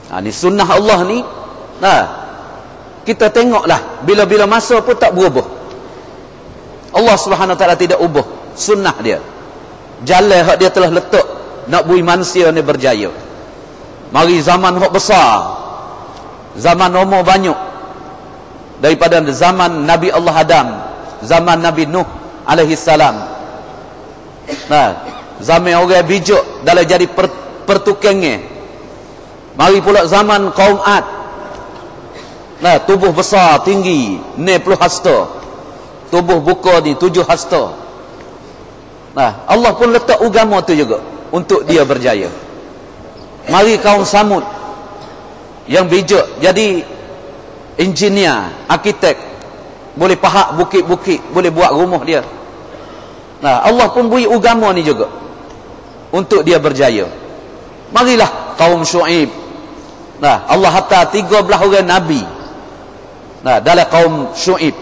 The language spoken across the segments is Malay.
Ni sunnah Allah ni. Kita tengoklah, bila-bila masa pun tak berubah. Allah Subhanahu Wa Taala tidak ubah sunnah dia. Jalan hak dia telah letak nak bui manusia ni berjaya. Mari zaman hak besar, zaman umur banyak, daripada zaman Nabi Allah Adam, zaman Nabi Nuh alaihi salam. Zaman orang bijak dalam jadi pertukangnya. Mari pula zaman kaum Ad. Tubuh besar, tinggi, 90 hasta. Tubuh buka ni 7 hasta. Allah pun letak agama tu juga untuk dia berjaya. Mari kaum Samud yang bijak jadi engineer, arkitek, boleh pahak bukit-bukit, boleh buat rumah dia. Allah pun beri agama ni juga untuk dia berjaya. Marilah kaum Syuaib. Allah hantar 13 orang nabi dalam kaum Syuaib.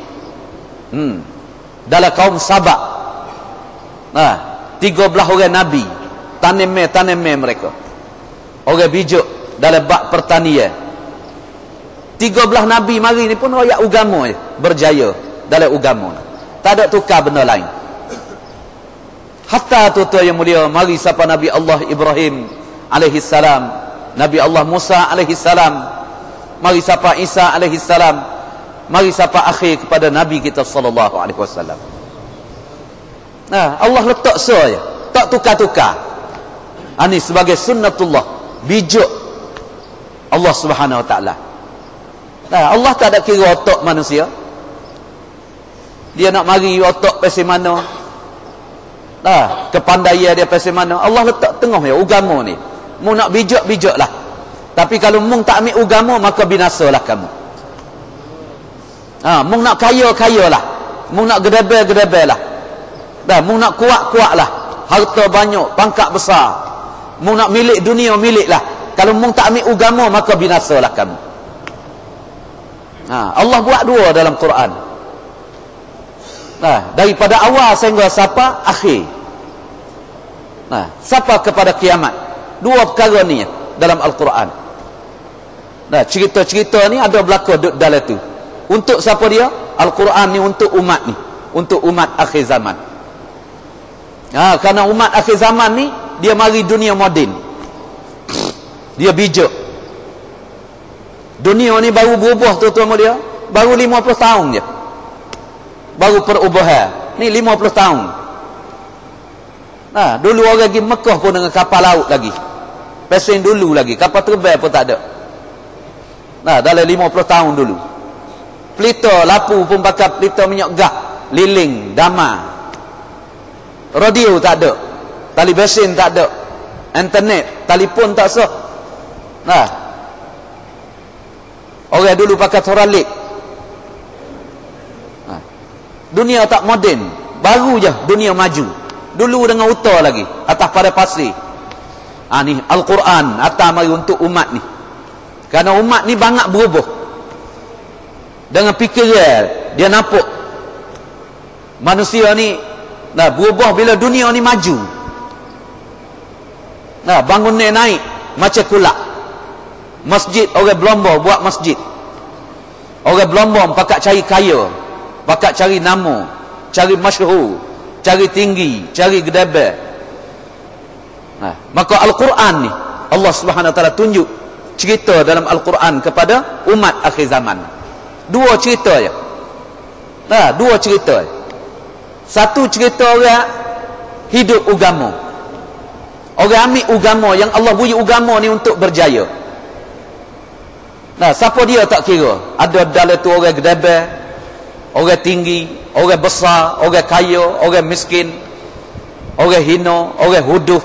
Dalam kaum Sabak 13 orang nabi, tanam mereka, orang bijak dalam bab pertanian. 13 nabi mari ni pun royak agama berjaya dalam agama. Tak ada tukar benda lain. Hatta tuan yang mulia, mari siapa Nabi Allah Ibrahim alaihi salam, Nabi Allah Musa alaihi salam, mari siapa Isa alaihi salam, mari siapa akhir kepada Nabi kita sallallahu alaihi wasallam. Allah letak saja, tak tukar-tukar. Ini sebagai sunnatullah, bijak Allah Subhanahu Wa Taala. Allah tak ada kira otak manusia. Dia nak mari otak pasal mana, kepandaian dia pasal mana. Allah letak tengah ya agama ni. Mu nak bijak-bijaklah. Tapi kalau mu tak ambil agama, maka binasalah kamu. Mu nak kaya-kayalah. Mu nak gedebel-gedebel lah. Mu nak kuat-kuatlah. Harta banyak, pangkat besar. Mu nak milik dunia, miliklah. Kalau mu tak ambil agama, maka binasalah kamu. Allah buat dua dalam Quran. Daripada awal sehingga siapa akhir. Siapa kepada kiamat. Dua perkara ni dalam Al-Quran. Cerita-cerita ni ada berlaku dalam tu. Untuk siapa dia? Al-Quran ni untuk umat ni, untuk umat akhir zaman. Kerana umat akhir zaman ni dia mari dunia moden. Dia bijak. Dunia ni baru berubah tuan-tuan dia, baru 50 tahun je. Baru perubahan. Ni 50 tahun. Dulu orang pergi Mekah pun dengan kapal laut lagi. Pesen dulu lagi, kapal terbang pun tak ada. Dalam 50 tahun dulu. Pelita lapu pun pakai pelita minyak gas, liling, damar. Radio tak ada. Tali besen tak ada. Internet, telefon tak sah. Orang dulu pakai toralik. Dunia tak moden, baru je dunia maju. Dulu dengan utara lagi, atas pada pasir. Ni Al-Quran atas mari untuk umat ni. Kerana umat ni banyak berubah. Dengan fikiran dia nampak manusia ni berubah bila dunia ni maju. Bangunan naik macam kulak. Masjid orang Belombor buat masjid. Orang Belombor pakat cari kaya, pakat cari nama, cari masyhur, cari tinggi, cari gedebel. Maka Al-Quran ni Allah Subhanahu Wa Taala tunjuk cerita dalam Al-Quran kepada umat akhir zaman. Dua cerita je. Dua cerita. Satu cerita orang hidup agama. Orang ambil agama yang Allah beri agama ni untuk berjaya. Siapa dia tak kira. Ada dalam tu orang gedebel, orang tinggi, orang besar, orang kaya, orang miskin, orang hina, orang huduh,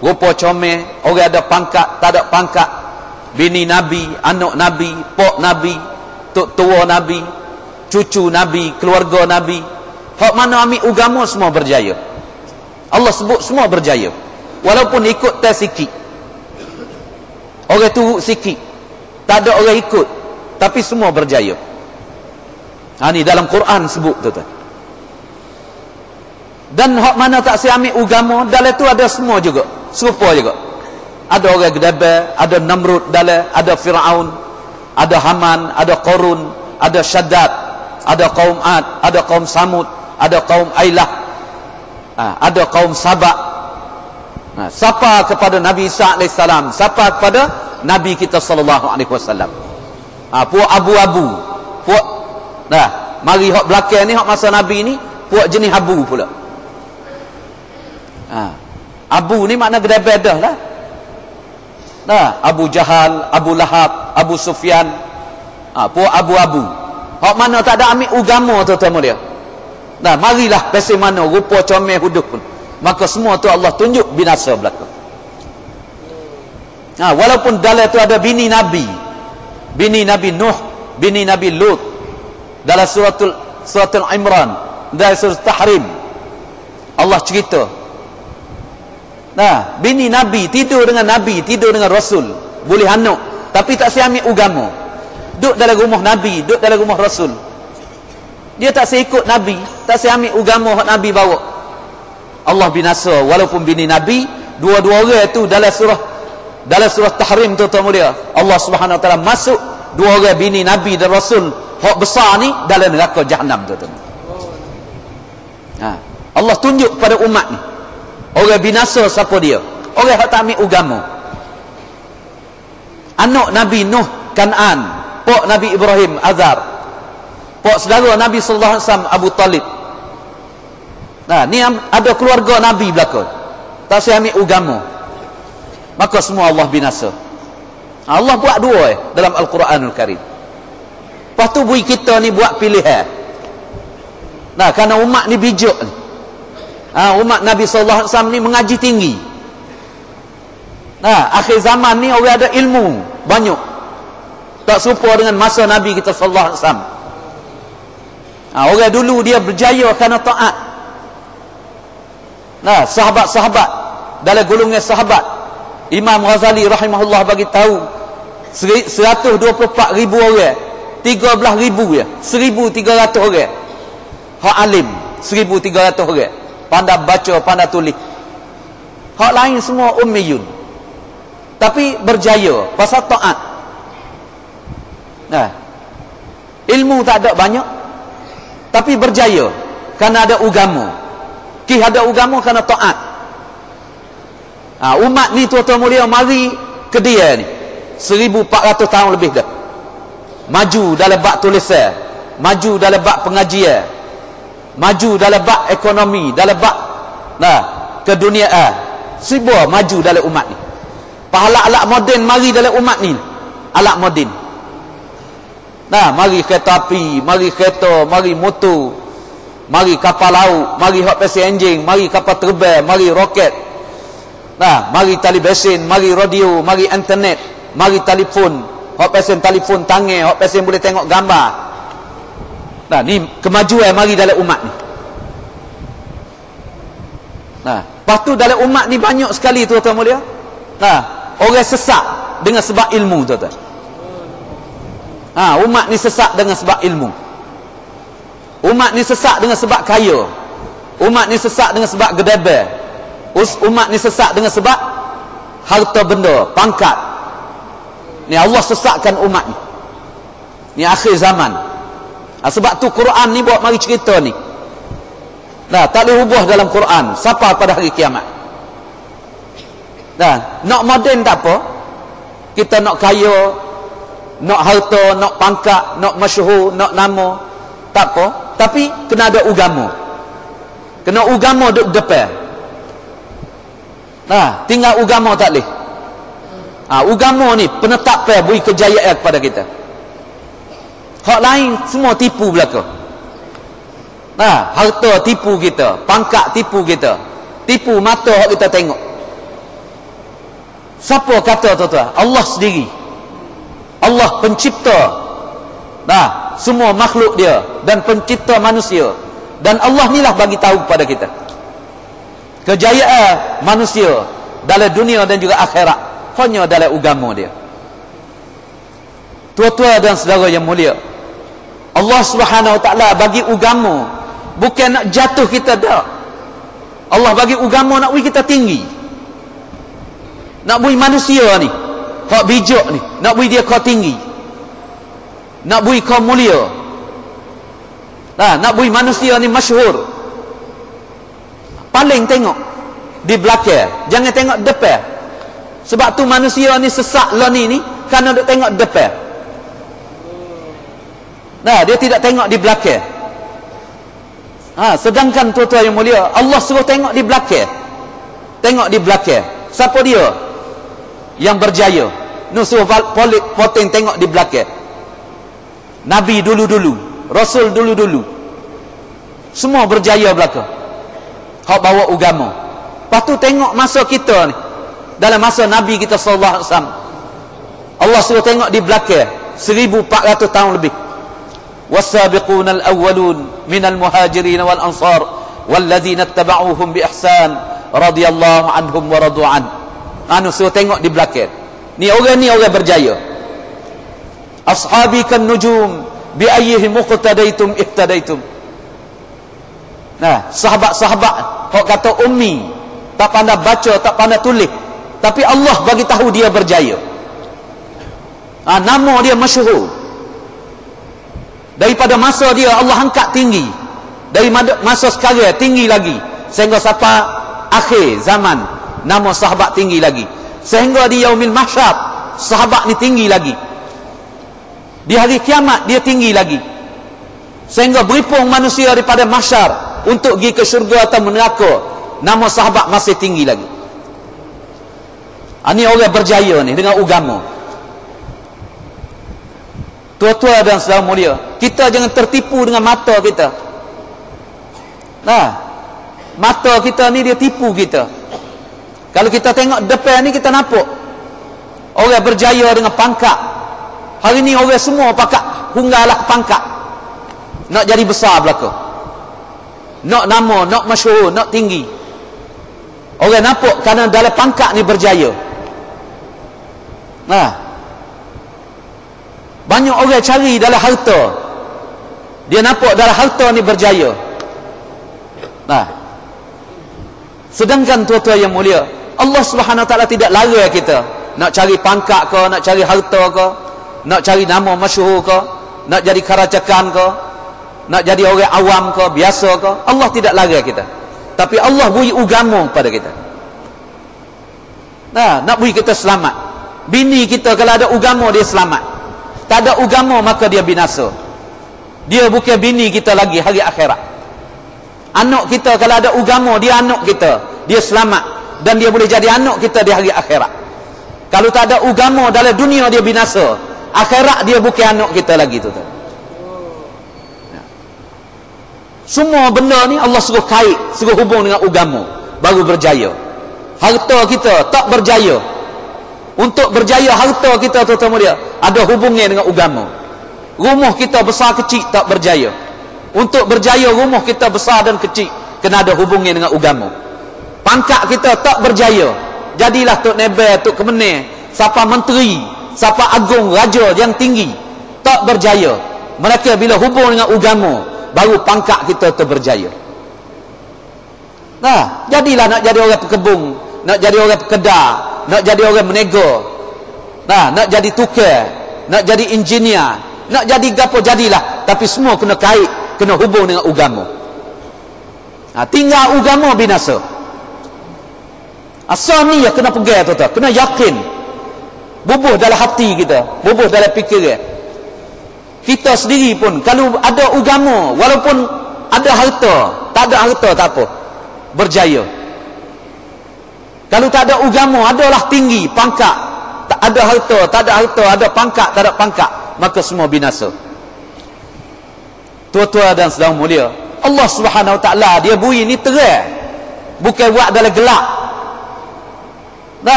rupa comel, orang ada pangkat, tak ada pangkat, bini Nabi, anak Nabi, pok Nabi, tok tua Nabi, cucu Nabi, keluarga Nabi. Hak mana ambil agama semua berjaya. Allah sebut semua berjaya. Walaupun ikut tes sikit. Orang turut sikit. Tak ada orang ikut, tapi semua berjaya. Ni dalam Quran sebut tu. Dan hak mana tak saya ambil agama, dalam tu ada semua juga, serupa juga. Ada orang Gedebe, ada Namrud dalam, ada Fir'aun, ada Haman, ada Qarun, ada Shaddad, ada kaum Ad, ada kaum Samud, ada kaum Ailah, ada kaum Sabak. Siapa kepada Nabi Isa AS, siapa kepada Nabi kita sallallahu alaihi wasallam. Puak abu-abu, puak mari hak belakang ni, hak masa Nabi ni, puak jenis abu pula. Abu ni makna Gedebe dah lah. Abu Jahal, Abu Lahab, Abu Sufyan, puak abu-abu. Hak mana tak ada ambil agama tuan-tuan dia. Marilah pesi mana rupa comel huduh pun, maka semua tu Allah tunjuk binasa belaka. Walaupun dalam tu ada bini Nabi Nuh, bini Nabi Lut, dalam suratul Imran, dalam surah Tahrim Allah cerita. Bini Nabi tidur dengan Rasul, boleh anak, tapi tak saya ambil agama. Duduk dalam rumah Nabi, duduk dalam rumah Rasul. Dia tak saya ikut Nabi, tak saya ambil agama yang Nabi bawa. Allah binasa walaupun bini Nabi. Dua-dua orang itu dalam surah Tahrim tuan-tuan mulia, Allah Subhanahu wa taala masuk dua orang bini Nabi dan Rasul hak besar ni dalam neraka Jahannam tuan-tuan. Allah tunjuk pada umat ni orang binasa siapa dia, orang yang tak ambil agama. Anak Nabi Nuh Kan'an, pok Nabi Ibrahim Azar, pok saudara Nabi sallallahu alaihi wasallam Abu Talib. Ni ada keluarga Nabi belakang, tak saya ambil agama, maka semua Allah binasa. Allah buat dua dalam Al-Quranul Karim. Lepas tu bui kita ni buat pilihan. Kerana umat ni bijak ni. Umat Nabi SAW ni mengaji tinggi. Akhir zaman ni orang ada ilmu banyak, tak serupa dengan masa Nabi kita SAW. Orang dulu dia berjaya kerana taat. Sahabat-sahabat, dalam golongan sahabat, Imam Ghazali rahimahullah bagi tahu 124,000 orang, 13,000 ya, 1,300 orang hak alim, 1,300 orang pandai baca, pandai tulis. Hak lain semua ummiyun, tapi berjaya pasal taat. Ilmu tak ada banyak, tapi berjaya kerana ada agama. Ada agama kerana taat. Umat ni tuan-tuan mulia mari ke dia ni 1,400 tahun lebih dah. Maju dalam bab tulisan, maju dalam bab pengajian, maju dalam bab ekonomi, dalam bab keduniaan. Semua maju dalam umat ni. Alat-alat moden mari dalam umat ni. Alat moden. Mari kereta api, mari kereta, mari motor, mari kapal laut, mari hot passenger enjin, mari kapal terbang, mari roket. Mari television, mari radio, mari internet, mari telefon, hot passenger telefon tangan, hot passenger boleh tengok gambar. Ni kemajuan mari dalam umat ni. Lepas tu dalam umat ni banyak sekali tuan-tuan mulia. Orang sesat dengan sebab ilmu tuan-tuan. Umat ni sesat dengan sebab ilmu. Umat ni sesat dengan sebab kaya. Umat ni sesat dengan sebab gedebe. Umat ni sesat dengan sebab harta benda, pangkat. Ni Allah sesatkan umat ni. Ni akhir zaman. Sebab tu Quran ni buat mari cerita ni. Tak boleh ubah dalam Quran siapa pada hari kiamat. Nak moden tak apa. Kita nak kaya, nak harta, nak pangkat, nak masyhur, nak nama, tak apa. Tapi kena ada agama. Kena agama duduk depan. Tinggal agama tak boleh. Agama ni penetapan beri kejayaan kepada kita. Hak lain semua tipu belaka. Harta tipu kita, pangkat tipu kita, tipu mata hak kita tengok. Siapa kata tuan-tuan? Allah sendiri. Allah pencipta semua makhluk dia dan pencipta manusia. Dan Allah ni lah bagi tahu kepada kita kejayaan manusia dalam dunia dan juga akhirat hanya dalam agama dia. Tuan-tuan dan saudara yang mulia, Allah Subhanahu wa taala bagi agama bukan nak jatuh kita dah. Allah bagi agama nak bagi kita tinggi. Nak bui manusia ni hak bijak ni, nak bui dia kau tinggi, nak bui kau mulia. Nak bui manusia ni masyhur. Paling tengok di belakang, jangan tengok depan. Sebab tu manusia ni sesak lah ni kerana duk tengok depan. Dia tidak tengok di belakang. Sedangkan tuan-tuan yang mulia, Allah suruh tengok di belakang. Tengok di belakang. Siapa dia yang berjaya? Suruh poting tengok di belakang. Nabi dulu-dulu, Rasul dulu-dulu, semua berjaya belakang. Hak bawa agama. Lepas tu tengok masa kita ni, dalam masa Nabi kita sallallahu alaihi wasallam, Allah suruh tengok di belakang 1400 tahun lebih. Was-sabiqunal awwalun minal muhajirin wal ansar walladzina ittaba'uuhum bi ihsan radhiyallahu anhum wa radu an. Suruh tengok di belakang. Ni orang berjaya. Ashabi kan nujum bi ayyihim muqtadaitum ihtadaitum. Sahabat-sahabat hok kata ummi, tak pandai baca, tak pandai tulis, tapi Allah bagi tahu dia berjaya. Nama dia masyhur. Daripada masa dia Allah angkat tinggi, dari masa sekarang tinggi lagi, sehingga sampai akhir zaman nama sahabat tinggi lagi, sehingga di yaumil mahsyar sahabat ni tinggi lagi, di hari kiamat dia tinggi lagi, sehingga beripung manusia daripada mahsyar untuk pergi ke syurga atau neraka, nama sahabat masih tinggi lagi. Ini orang berjaya ni dengan agama. Tua-tua dan saudara mulia, kita jangan tertipu dengan mata kita. Mata kita ni dia tipu kita. Kalau kita tengok depan ni, kita nampak orang berjaya dengan pangkat. Hari ni orang semua pakat hunggalah pangkat, nak jadi besar belaka, nak nama, nak masyhur, nak tinggi. Orang nampak kerana dalam pangkat ni berjaya. Banyak orang cari dalam harta, dia nampak dalam harta ni berjaya. Sedangkan tuan-tuan yang mulia, Allah Subhanahu Wa Taala tidak larang kita nak cari pangkat ke, nak cari harta ke, nak cari nama masyhur ke, nak jadi kerajakan ke, nak jadi orang awam ke, biasa ke. Allah tidak larang kita, tapi Allah beri agama kepada kita. Nak beri kita selamat. Bini kita kalau ada agama dia selamat. Tak ada agama maka dia binasa. Dia bukan bini kita lagi hari akhirat. Anak kita kalau ada agama, dia anak kita, dia selamat, dan dia boleh jadi anak kita di hari akhirat. Kalau tak ada agama dalam dunia, dia binasa. Akhirat dia bukan anak kita lagi tu. Semua benda ni Allah suruh kait, suruh hubung dengan agama, baru berjaya. Harta kita tak berjaya. Untuk berjaya harta kita, tuan-tuan mulia, ada hubungnya dengan agama. Rumah kita besar kecil tak berjaya. Untuk berjaya rumah kita besar dan kecil, kena ada hubungnya dengan agama. Pangkat kita tak berjaya, jadilah Tok Nebel, Tok Kemenir, siapa menteri, siapa agung, raja yang tinggi, tak berjaya. Mereka bila hubung dengan agama, baru pangkat kita terberjaya. Jadilah nak jadi orang pekebun, nak jadi orang pekedar, nak jadi orang menego, nak jadi tukar, nak jadi engineer, nak jadi gapo, jadilah, tapi semua kena kait, kena hubung dengan agama. Tinggal agama binasa. Asal ni ya kena pegang, tuan-tuan, kena yakin, bubuh dalam hati kita, bubuh dalam fikiran kita sendiri pun. Kalau ada agama, walaupun ada harta, tak ada harta tak apa, berjaya. Kalau tak ada agama, adalah tinggi pangkat, tak ada harta, tak ada harta, ada pangkat, tak ada pangkat, maka semua binasa. Tua-tua dan saudara mulia, Allah Subhanahu Wa Taala dia bui ni terang, bukan buat dalam gelap.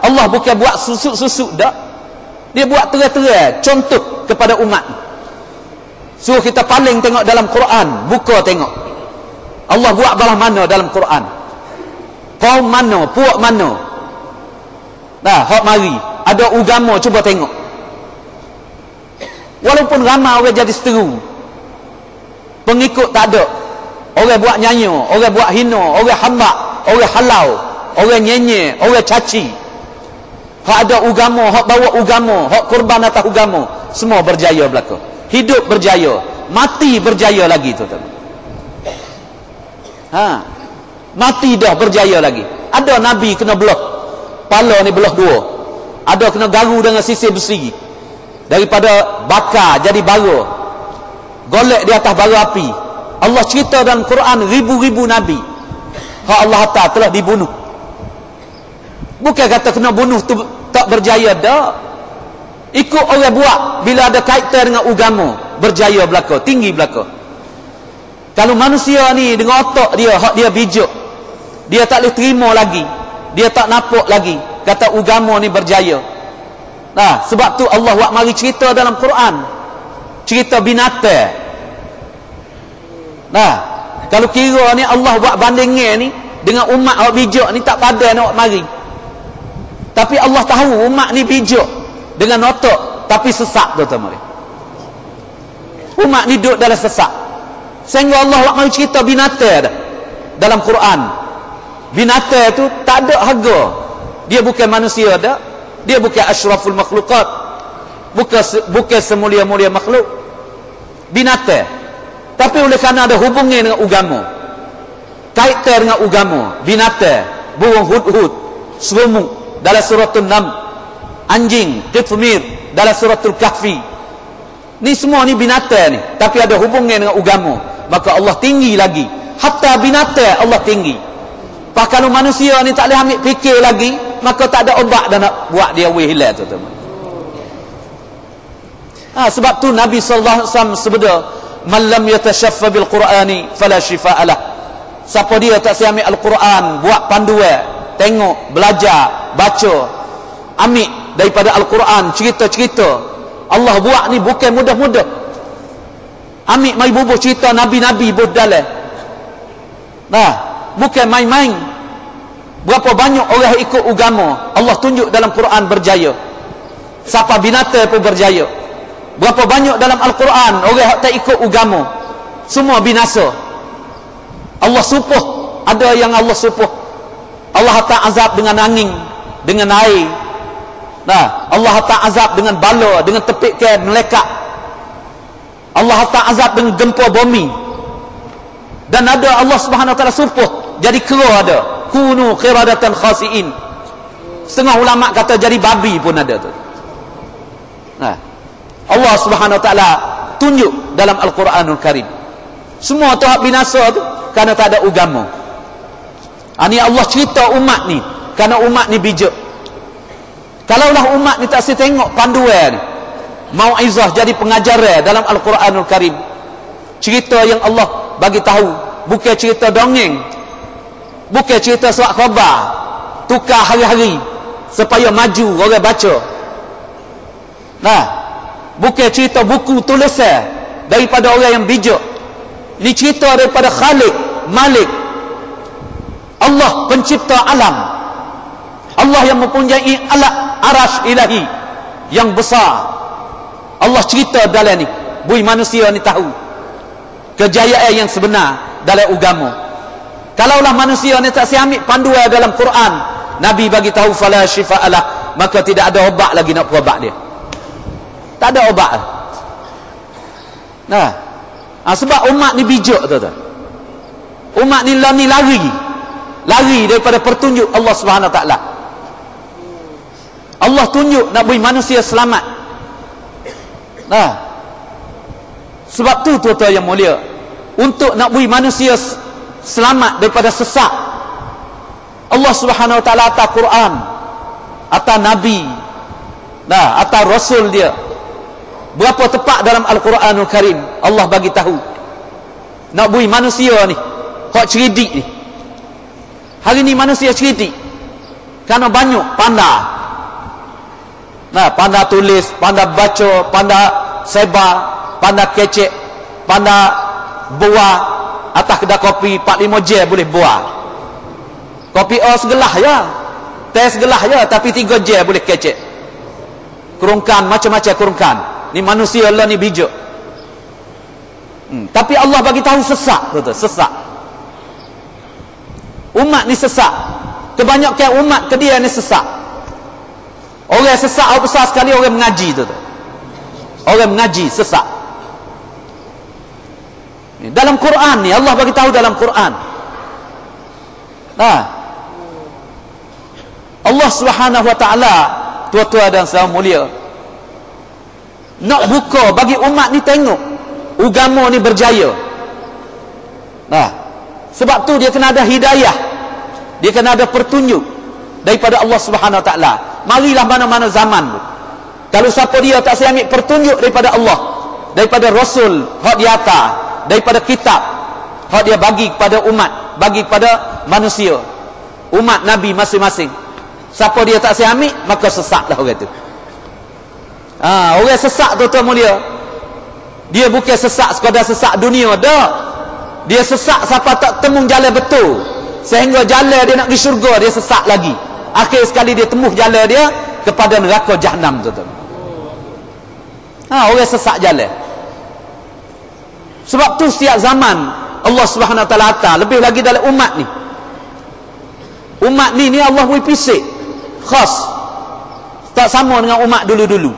Allah bukan buat susuk-susuk dak. Dia buat terang-terang, contoh kepada umat. Suruh kita paling tengok dalam Quran, buka tengok. Allah buat belah mana dalam Quran? Kaum mana, puak mana? Hak mari ada agama, cuba tengok. Walaupun ramai orang jadi seteru, pengikut tak ada, orang buat nyanyi, orang buat hina, orang hamba, orang halau, orang nyenye, orang caci, hak ada agama, hak bawa agama, hak korban atas agama, semua berjaya belaka. Hidup berjaya, mati berjaya lagi tuan-tuan. Mati dah berjaya lagi. Ada nabi kena belah pala ni, belah dua. Ada kena garu dengan sisir besi, daripada bakar jadi bara, golek di atas bara api. Allah cerita dalam Quran ribu-ribu nabi hak Allah Ta'ala telah dibunuh. Bukan kata kena bunuh tu tak berjaya, dah. Ikut orang buat, bila ada kaitan dengan agama, berjaya belaka, tinggi belaka. Kalau manusia ni dengan otak dia, hak dia bijak, dia tak boleh terima lagi, dia tak nampak lagi kata agama ni berjaya. Nah, sebab tu Allah buat mari cerita dalam Quran, cerita binatang. Nah, kalau kira ni Allah buat bandingnya ni dengan umat hak bijak ni, tak padan nak mari. Tapi Allah tahu umat ni bijak dengan otak, tapi sesak tuan-tuan. Umat ni duduk dalam sesak, sehingga Allah buat mari cerita binatang dah dalam Quran. Binatang tu tak ada harga. Dia bukan manusia dah, dia bukan asyraful makhlukat, bukan semulia-mulia makhluk, binatang. Tapi oleh kerana ada hubungan dengan agama, kaitan dengan agama, binatang, burung hudhud, serumuk dalam suratul Nam, anjing, qitmir dalam suratul Kahfi, ni semua ni binatang ni, tapi ada hubungan dengan agama, maka Allah tinggi lagi. Hatta binatang Allah tinggi. Pak kalau manusia ni tak boleh ambil fikir lagi, maka tak ada obat dah nak buat dia hilang tuan-tuan. Sebab tu Nabi sallallahu alaihi wasallam sebeda, man lam yatashaffa bil Qur'ani fala shifaa lah. Siapa dia tak siap ambil Al-Quran, buat panduan, tengok, belajar, baca, ambil daripada Al-Quran, cerita-cerita Allah buat ni bukan mudah-mudah. Ambil mai bubuh cerita nabi-nabi buh dalam. Bukan main-main. Berapa banyak orang ikut agama Allah tunjuk dalam Quran berjaya. Siapa binatang pun berjaya. Berapa banyak dalam Al-Quran orang tak ikut agama, semua binasa. Allah supuh, ada yang Allah supuh. Allah tak azab dengan angin, dengan air. Allah tak azab dengan bala, dengan tepikan melekat. Allah tak azab dengan gempa bumi. Dan ada Allah Subhanahu wa taala supuh jadi kera, ada kunu qiradatan khasiin. Setengah ulama kata jadi babi pun ada tu. Allah Subhanahu wa taala tunjuk dalam Al-Quranul Karim. Semua tu hak binasa tu kerana tak ada agama. Ni Allah cerita umat ni kerana umat ni bijak. Kalaulah umat ni tak tengok panduan ni, mauizah jadi pengajaran dalam Al-Quranul Karim, cerita yang Allah bagi tahu, bukan cerita dongeng, bukan cerita surat khabar tukar hari-hari supaya maju orang baca. Bukan cerita buku tulisan daripada orang yang bijak. Ini cerita daripada Khalik, Malik, Allah pencipta alam, Allah yang mempunyai alat arash ilahi yang besar. Allah cerita dalam ni, bui manusia ni tahu kejayaan yang sebenar dalam agama. Kalaulah manusia ni tak ambil panduan dalam Quran, Nabi bagi tahu fala shifa'alah, maka tidak ada obat lagi nak berubat dia. Tak ada obat. Sebab umat ni bijak tuan-tuan. Umat ni lari daripada pertunjuk Allah Subhanahu wa taala. Allah tunjuk nak beri manusia selamat. Sebab tu tuan-tuan yang mulia, untuk nak beri manusia selamat daripada sesat, Allah Subhanahu wa taala atas Quran, atas Nabi, atas Rasul dia. Berapa tepat dalam Al-Quranul Karim Allah bagi tahu nak beri manusia ni hak cerdik ni. Hari ni manusia cerdik kerana banyak pandai. Pandai tulis, pandai baca, pandai sebar, pandai kecek, pandai buah atas kedai kopi 4-5 jam boleh buah. Kopi segelah ya, teh segelah ya, tapi 3 jam boleh kecek. Kerungkan macam-macam kerungkan. Ni manusia Allah ni bijak. Tapi Allah bagi tahu sesak, betul, sesak. Umat ni sesak. Kebanyakan umat ke dia ni sesak. Orang sesat besar sekali orang mengaji tu. Orang mengaji sesat. Dalam Quran ni Allah bagi tahu dalam Quran. Allah Subhanahu wa taala, tua-tua dan saudara mulia, nak buka bagi umat ni tengok agama ni berjaya. Sebab tu dia kena ada hidayah. Dia kena ada pertunjuk daripada Allah Subhanahu wa taala. Marilah mana-mana zaman. Kalau siapa dia tak saya ambil pertunjuk daripada Allah, daripada Rasul hak dia atas, daripada kitab hak dia bagi kepada umat, bagi kepada manusia, umat Nabi masing-masing. Siapa dia tak saya ambil, maka sesatlah orang tu. Orang sesat tuan-tuan mulia, dia bukan sesat sekadar sesat dunia dah. Dia sesat siapa tak temu jalan betul, sehingga jalan dia nak pergi syurga dia sesat lagi. Akhir sekali dia temu jalan dia kepada neraka Jahannam tuan-tuan. Orang sesat jalan. Sebab tu setiap zaman Allah Subhanahu wa taala atas, lebih lagi dalam umat ni. Umat ni Allah beri pisik khas. Tak sama dengan umat dulu-dulu.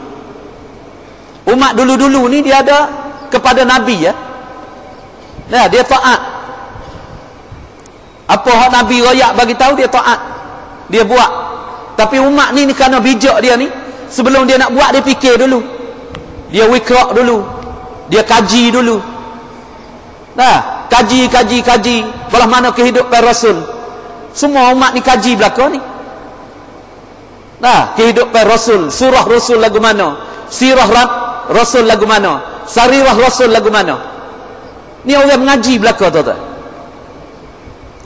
Umat dulu-dulu ni dia ada kepada Nabi ya. Dia taat. Apa hak Nabi royak bagi tahu dia taat. Dia buat. Tapi umat ni kerana bijak dia ni, sebelum dia nak buat dia fikir dulu. Dia wikrak dulu. Dia kaji dulu. Kaji. Belah mana kehidupan Rasul. Semua umat ni kaji belakang ni. Kehidupan Rasul, surah Rasul lagu mana, sirah Rasul lagu mana, sarirah Rasul lagu mana. Ni orang mengaji belakang tu.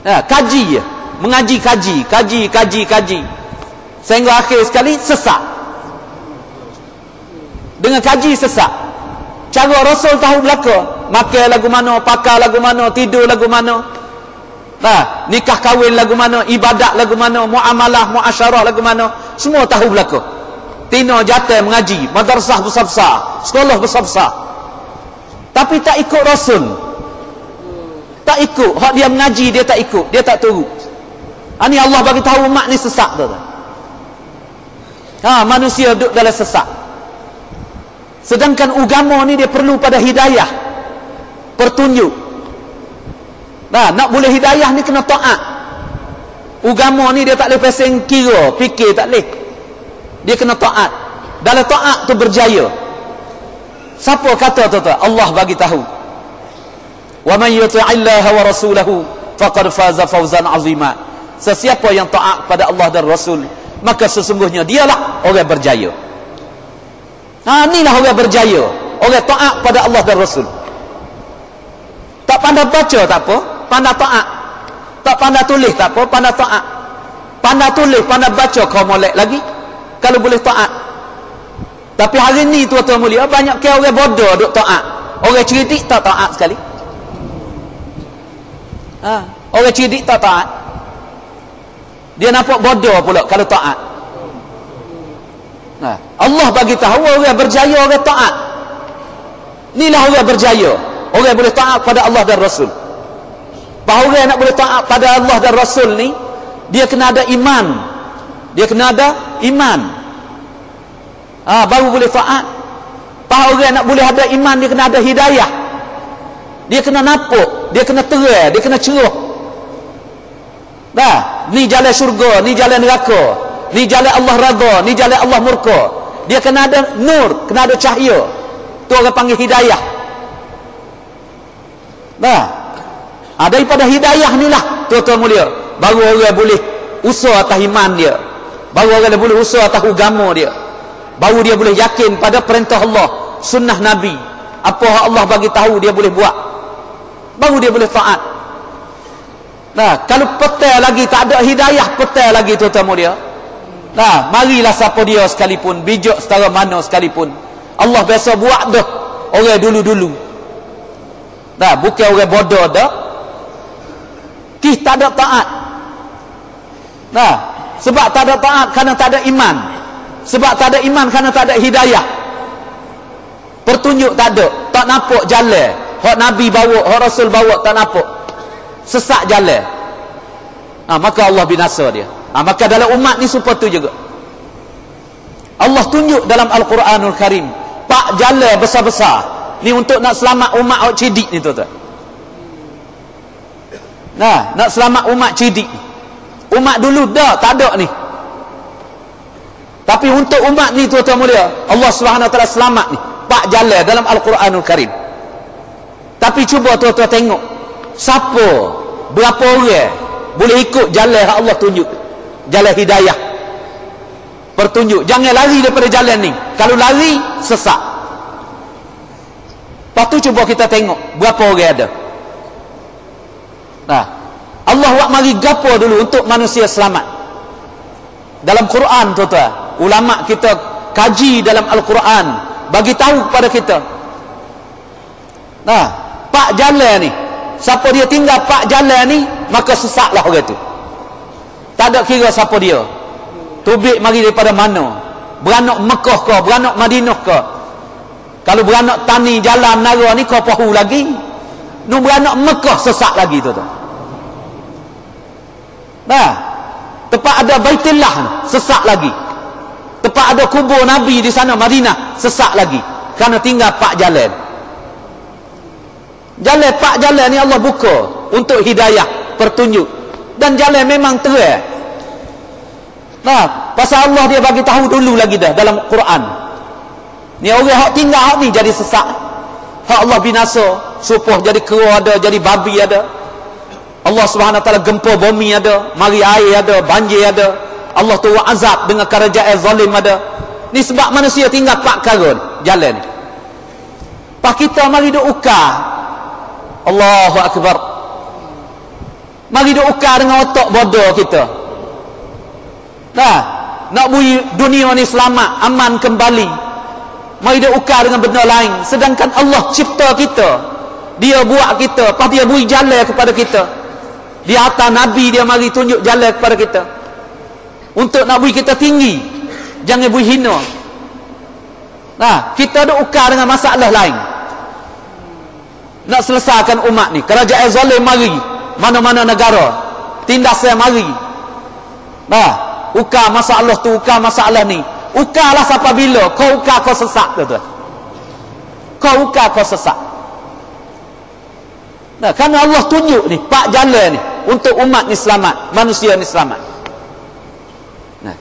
Kaji je. Mengaji, kaji. Sehingga akhir sekali sesat. Dengan kaji sesat. Cara Rasul tahu belaka, makan lagu mana, pakai lagu mana, tidur lagu mana, nikah kahwin lagu mana, ibadat lagu mana, muamalah, muasyarah lagu mana, semua tahu belaka. Tina jatuh mengaji, madrasah besar-besar, sekolah besar-besar. Tapi tak ikut Rasul. Tak ikut. Hak dia mengaji dia tak ikut, dia tak turut. Ini Allah bagi tahu umat ni sesat tu. Manusia duduk dalam sesat. Sedangkan agama ni dia perlu pada hidayah, pertunjuk. Nak boleh hidayah ni kena taat. Agama ni dia tak boleh pasang kira, fikir tak boleh. Dia kena taat. Dalam taat tu berjaya. Siapa kata tu? Allah bagi tahu. Wa man yuti'illaha wa rasulahu faqad faza fawzan 'azima. Sesiapa yang taat pada Allah dan Rasul, maka sesungguhnya dialah orang berjaya. Inilah orang berjaya. Orang taat pada Allah dan Rasul. Tak pandai baca tak apa, pandai taat. Tak pandai tulis tak apa, pandai taat. Pandai tulis, pandai baca kau molek lagi kalau boleh taat. Tapi hari ni tuan-tuan mulia, banyak ke orang bodoh duk taat. Orang cerdik tak taat sekali. Orang cerdik tak taat. Dia nampak bodoh pula kalau taat. Allah bagi tahu orang berjaya, orang taat. Inilah orang berjaya. Orang boleh taat pada Allah dan Rasul. Bahawa orang nak boleh taat pada Allah dan Rasul ni, dia kena ada iman. Dia kena ada iman. Baru boleh taat. Bahawa orang nak boleh ada iman, dia kena ada hidayah. Dia kena nampak, dia kena terang, dia kena cerah. Ni jalan syurga, ni jalan neraka, ni jalan Allah redha, ni jalan Allah murka. Dia kena ada nur, kena ada cahaya. Tu orang panggil hidayah. Daripada hidayah ni lah tuan-tuan mulia, baru orang boleh usaha atas iman dia, baru orang boleh usaha atas agama dia, baru dia boleh yakin pada perintah Allah, sunnah Nabi, apa Allah bagi tahu dia boleh buat, baru dia boleh taat. Kalau petai lagi tak ada hidayah, petai lagi tuan-tuan mulia, marilah siapa dia sekalipun, bijak setara mana sekalipun, Allah biasa buat dah orang dulu-dulu. Bukan orang bodoh dah. Tak ada taat. Sebab tak ada taat kerana tak ada iman. Sebab tak ada iman kerana tak ada hidayah. Pertunjuk tak ada. Tak nampak jalan. Hak Nabi bawa, hak Rasul bawa, tak nampak. Sesak jalan. Maka Allah binasa dia. Maka dalam umat ni supaya tu juga. Allah tunjuk dalam Al-Quranul Karim, pak jalan besar-besar ni untuk nak selamat umat awak cidik ni tuan-tuan. Nah, nak selamat umat cidik. Umat dulu dah tak ada ni. Tapi untuk umat ni tuan-tuan mulia, Allah Subhanahu Wa Taala selamat ni, pak jalan dalam Al-Quranul Karim. Tapi cuba tuan-tuan tengok, siapa, berapa orang boleh ikut jalan yang Allah tunjuk, jalan hidayah, pertunjuk. Jangan lari daripada jalan ni. Kalau lari, sesat. Lepas tu cuba kita tengok berapa orang ada. Nah, Allah buat mari gapo dulu untuk manusia selamat. Dalam Quran tuan-tuan, ulama kita kaji dalam Al-Quran, bagi tahu kepada kita. Nah, pak jalan ni, siapa dia tinggal pak jalan ni, maka sesatlah orang tu. Tak ada kira siapa dia. Tubik mari daripada mana, beranak Mekah ke, beranak Madinah ke. Kalau beranak tani jalan menara ni, kau pahu lagi. Nu beranak Mekah sesat lagi tuan-tuan. Nah, tempat ada Baitullah sesat lagi. Tempat ada kubur Nabi di sana Madinah sesat lagi. Kerana tinggal pak jalan. Jalan pak jalan ni Allah buka untuk hidayah, pertunjuk. Dan jalan memang terang. Nah, pasal Allah dia bagi tahu dulu lagi dah dalam Quran. Ni orang hak tinggal hak ni jadi sesat. Hak Allah binasa, supuh jadi kera ada, jadi babi ada. Allah Subhanahu Wa Taala gempa bumi ada, mari air ada, banjir ada. Allah tu azab dengan kerajaan zalim ada. Ni sebab manusia tinggal pak karun jalan. Pak kita mari duk ukar. Allahu akbar. Mari duk ukar dengan otak bodoh kita. Nah, nak bui dunia ni selamat, aman kembali. Mari dia ukar dengan benda lain. Sedangkan Allah cipta kita, dia buat kita, lepas dia bui jalan kepada kita. Dia atas Nabi dia mari tunjuk jalan kepada kita. Untuk nak bui kita tinggi, jangan bui hina. Nah, kita ada ukar dengan masalah lain. Nak selesaikan umat ni, kerajaan zalim mari, mana-mana negara tindas saya mari. Nah, ukar masalah tu, ukar masalah ni. Ukarlah sampai bila kau ukar kau sesat tuan-tuan. Kau ukar kau sesat. Nah, kerana Allah tunjuk ni pak jalan ni untuk umat ni selamat, manusia ni selamat. Nah,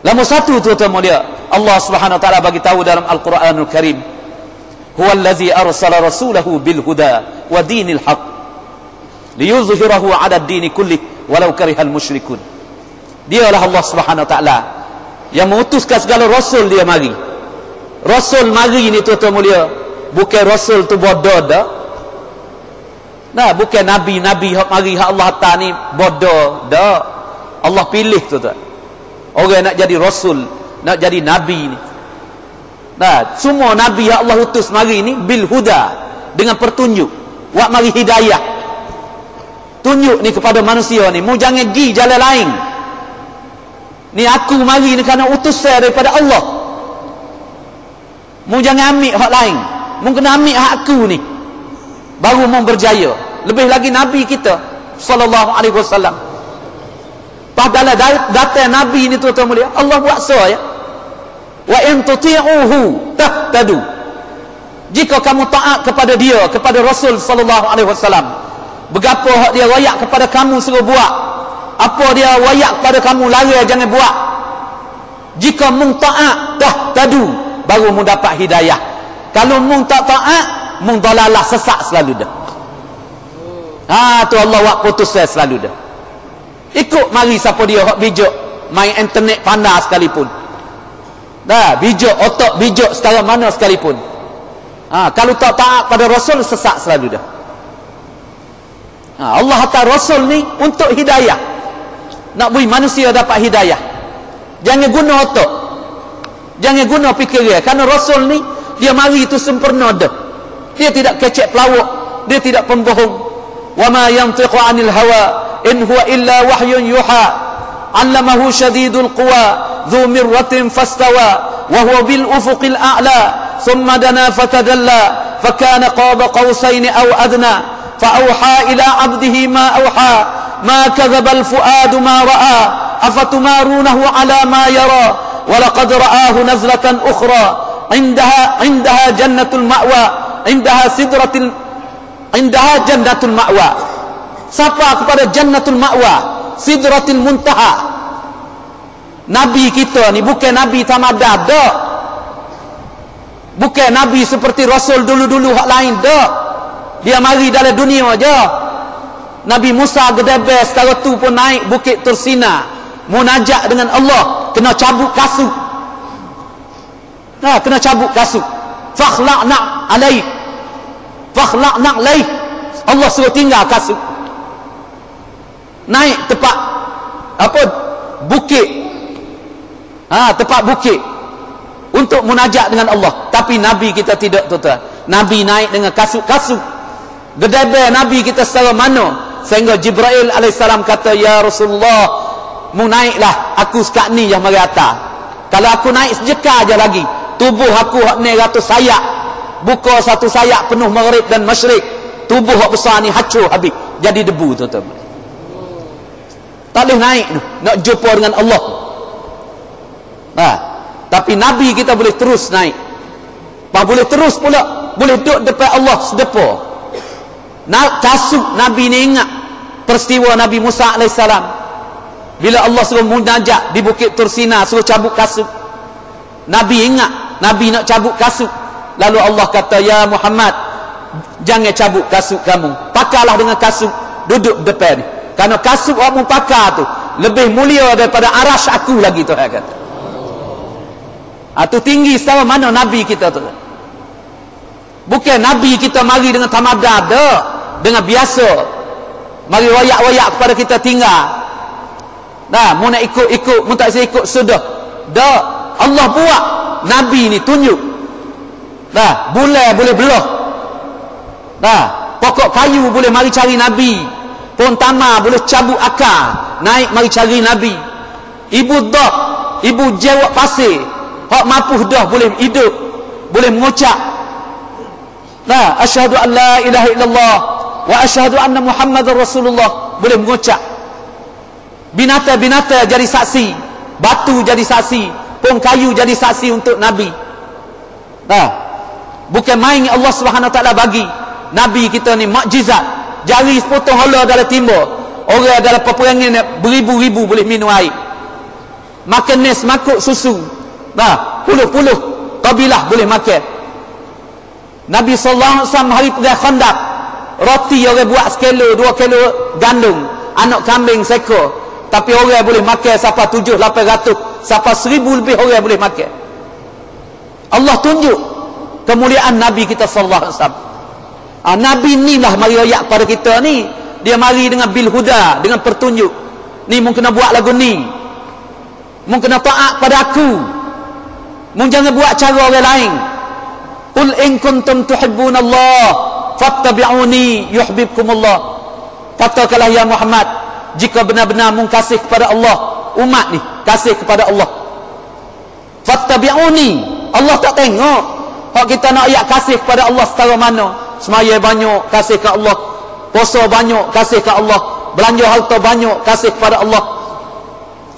nombor satu tuan-tuan mulia, Allah Subhanahu Wa Taala bagi tahu dalam Al-Quranul Karim, huwallazi arsala rasulahu bil huda wa dinil haq liyuzhirahu 'ala ad-din kullih walau karihal musyrikun. Dialah Allah Subhanahu Wa Taala yang mengutuskan segala rasul dia mari. Rasul mari ni tuan-tuan mulia, bukan rasul tu bodoh dah. Nah, bukan nabi-nabi hak mari hak Allah hantar ni bodoh dah. Allah pilih tuan-tuan. Orang nak jadi rasul, nak jadi nabi ni. Nah, semua nabi yang Allah utus mari ni bil huda, dengan pertunjuk. Wak mari hidayah. Tunjuk ni kepada manusia ni, mu jangan pergi jalan lain. Ni aku mari ni kerana utusan daripada Allah. Mu jangan ambil hak lain. Mu kena ambil hak aku ni. Baru mu berjaya. Lebih lagi Nabi kita sallallahu alaihi wasallam. Padahal datang Nabi ni tuan-tuan mulia, Allah buat so ya. Wa in tuti'uhu tahtadu. Jika kamu taat kepada dia, kepada Rasul sallallahu alaihi wasallam, berapa hak dia royak kepada kamu suruh buat, apa dia wayak kepada kamu larang jangan buat. Jika mung taat tahtadu, baru mung dapat hidayah. Kalau mung tak taat, mung dalalah, sesat selalu dah. Tu Allah buat putus selalu dah. Ikut mari siapa dia hak bijak, main internet pandai sekalipun. Dah bijak, otak bijak sekarang mana sekalipun. Kalau tak taat pada Rasul, sesat selalu dah. Allah hantar Rasul ni untuk hidayah. Nak beri manusia dapat hidayah. Jangan guna otak, jangan guna fikiran. Kerana Rasul ni dia mari itu sempurna dah. Dia tidak kecek pelawak, dia tidak pembohong. Wa ma yantiqu 'anil hawa in huwa illa wahyun yuha. 'allamahu shadidul quwa dhu mirratin fastawa wa huwa bil ufuqil a'la thumma dana fatadalla fakana qaba qausain aw adna fa auha ila 'abdihi ma auha ma kadhaba al fuadu ma ra'a afatumarunahu 'ala ma yara walaqad ra'ahu nazlatan ukhra indaha jannatul ma'wa indaha jannatul ma'wa. Siapa kepada jannatul ma'wa, sidratil muntaha. Nabi kita ni bukan nabi tamadad dak, bukan nabi seperti rasul dulu-dulu hak lain dak. Dia mari dalam dunia aja. Nabi Musa gedebe setara tu pun naik bukit Tursina munajat dengan Allah, kena cabut kasut. Kena cabut kasut. Fakhla'na alaih, fakhla'na alaih. Allah suruh tinggal kasut, naik tepat apa bukit, tempat bukit untuk munajat dengan Allah. Tapi Nabi kita tidak, tuan-tuan. Nabi naik dengan kasut-kasut. Gedebe Nabi kita secara mana sehingga Jibril alaihissalam kata, ya Rasulullah, mu naiklah, aku sekat ni yang mari atas. Kalau aku naik sejeka aja lagi, tubuh aku hak ni ratus sayap, buka satu sayap penuh maghrib dan masyrik, tubuh hak besar ni hancur habis, jadi debu, tuan-tuan. Tak boleh naik nak jumpa dengan Allah. Tapi Nabi kita boleh terus naik. Boleh terus pula, boleh duduk depan Allah sedepa. Kasut Nabi ni ingat peristiwa Nabi Musa AS bila Allah suruh munajat di bukit Tursina, suruh cabut kasut. Nabi ingat, Nabi nak cabut kasut. Lalu Allah kata, ya Muhammad, jangan cabut kasut kamu, pakailah dengan kasut, duduk depan ni. Kerana kasut kamu pakai tu lebih mulia daripada arash aku lagi, tu kata. Itu tinggi sama mana Nabi kita tu. Bukan Nabi kita mari dengan tamadad dak, dengan biasa mari wayak-wayak kepada kita tinggal. Mu nak ikut, mu tak saya ikut sudah. Dak, Allah buat Nabi ni tunjuk. Bulan boleh belah. Pokok kayu boleh mari cari Nabi. Pohon tamar boleh cabut akar, naik mari cari Nabi. Ibu dak, ibu jewak pasir, hak mampu dah boleh hidup, boleh mengucap asyhadu an la ilaha illallah wa asyhadu anna Muhammadar Rasulullah, boleh mengucap. Binatang-binatang jadi saksi, batu jadi saksi, pohon kayu jadi saksi untuk Nabi. Bukan main Allah Subhanahu Wa Taala bagi Nabi kita ni mukjizat. Jari sepotong hala dalam timur, orang dalam peperangan beribu-ribu boleh minum air, makan nes makuk susu. Puluh-puluh kabilah boleh makan. Nabi SAW hari perang Khandaq, roti orang buat sekilo, 2 kilo gandum, anak kambing seekor, tapi orang boleh makan sampai 700-800, sampai 1000 lebih orang boleh makan. Allah tunjuk kemuliaan Nabi kita SAW. Nabi ni lah mari ayat pada kita ni. Dia mari dengan bil huda, dengan pertunjuk. Ni mungkin kena buat lagu ni, mungkin kena taat pada aku, mungkin jangan buat cara orang lain. Qul in kuntum tuhibbunallah fattabi'uni yuhibbukumullah. Katakanlah ya Muhammad, jika benar-benar mu kasih kepada Allah, umat ni kasih kepada Allah, fattabi'uni. Allah tak tengok hak kita nak ayat kasih kepada Allah setara mana. Semaya banyak kasih ke Allah, puasa banyak kasih ke Allah, belanja harta banyak kasih kepada Allah,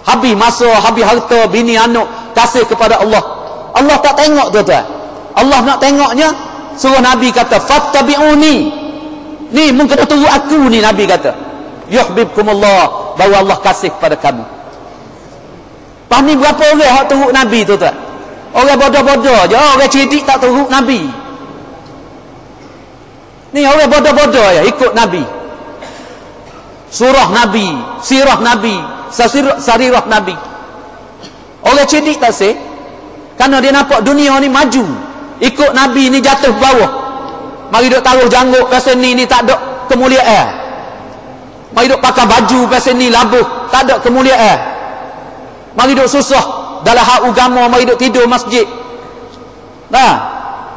habis masa habis harta bini anak kasih kepada Allah. Allah tak tengok, tuan-tuan. Allah nak tengoknya suruh Nabi kata fattabi'uni. Ni mungkin turut aku ni, Nabi kata yuhibbukumullah, bahawa Allah kasih kepada kamu. Pas ni berapa orang hak turut Nabi, tuan-tuan? Orang bodoh-bodoh je, orang cerdik tak turut Nabi. Ni orang bodoh-bodoh ya ikut Nabi. Surah Nabi, sirah Nabi, sarirah Nabi. Orang cerdik tak sih? Kerana dia nampak dunia ni maju, ikut Nabi ni jatuh bawah. Mari duk taruh janggut pasal ni tak ada kemuliaan. Mari duk pakai baju pasal ni labuh, tak ada kemuliaan. Mari duk susah dalam hak agama, mari duk tidur masjid.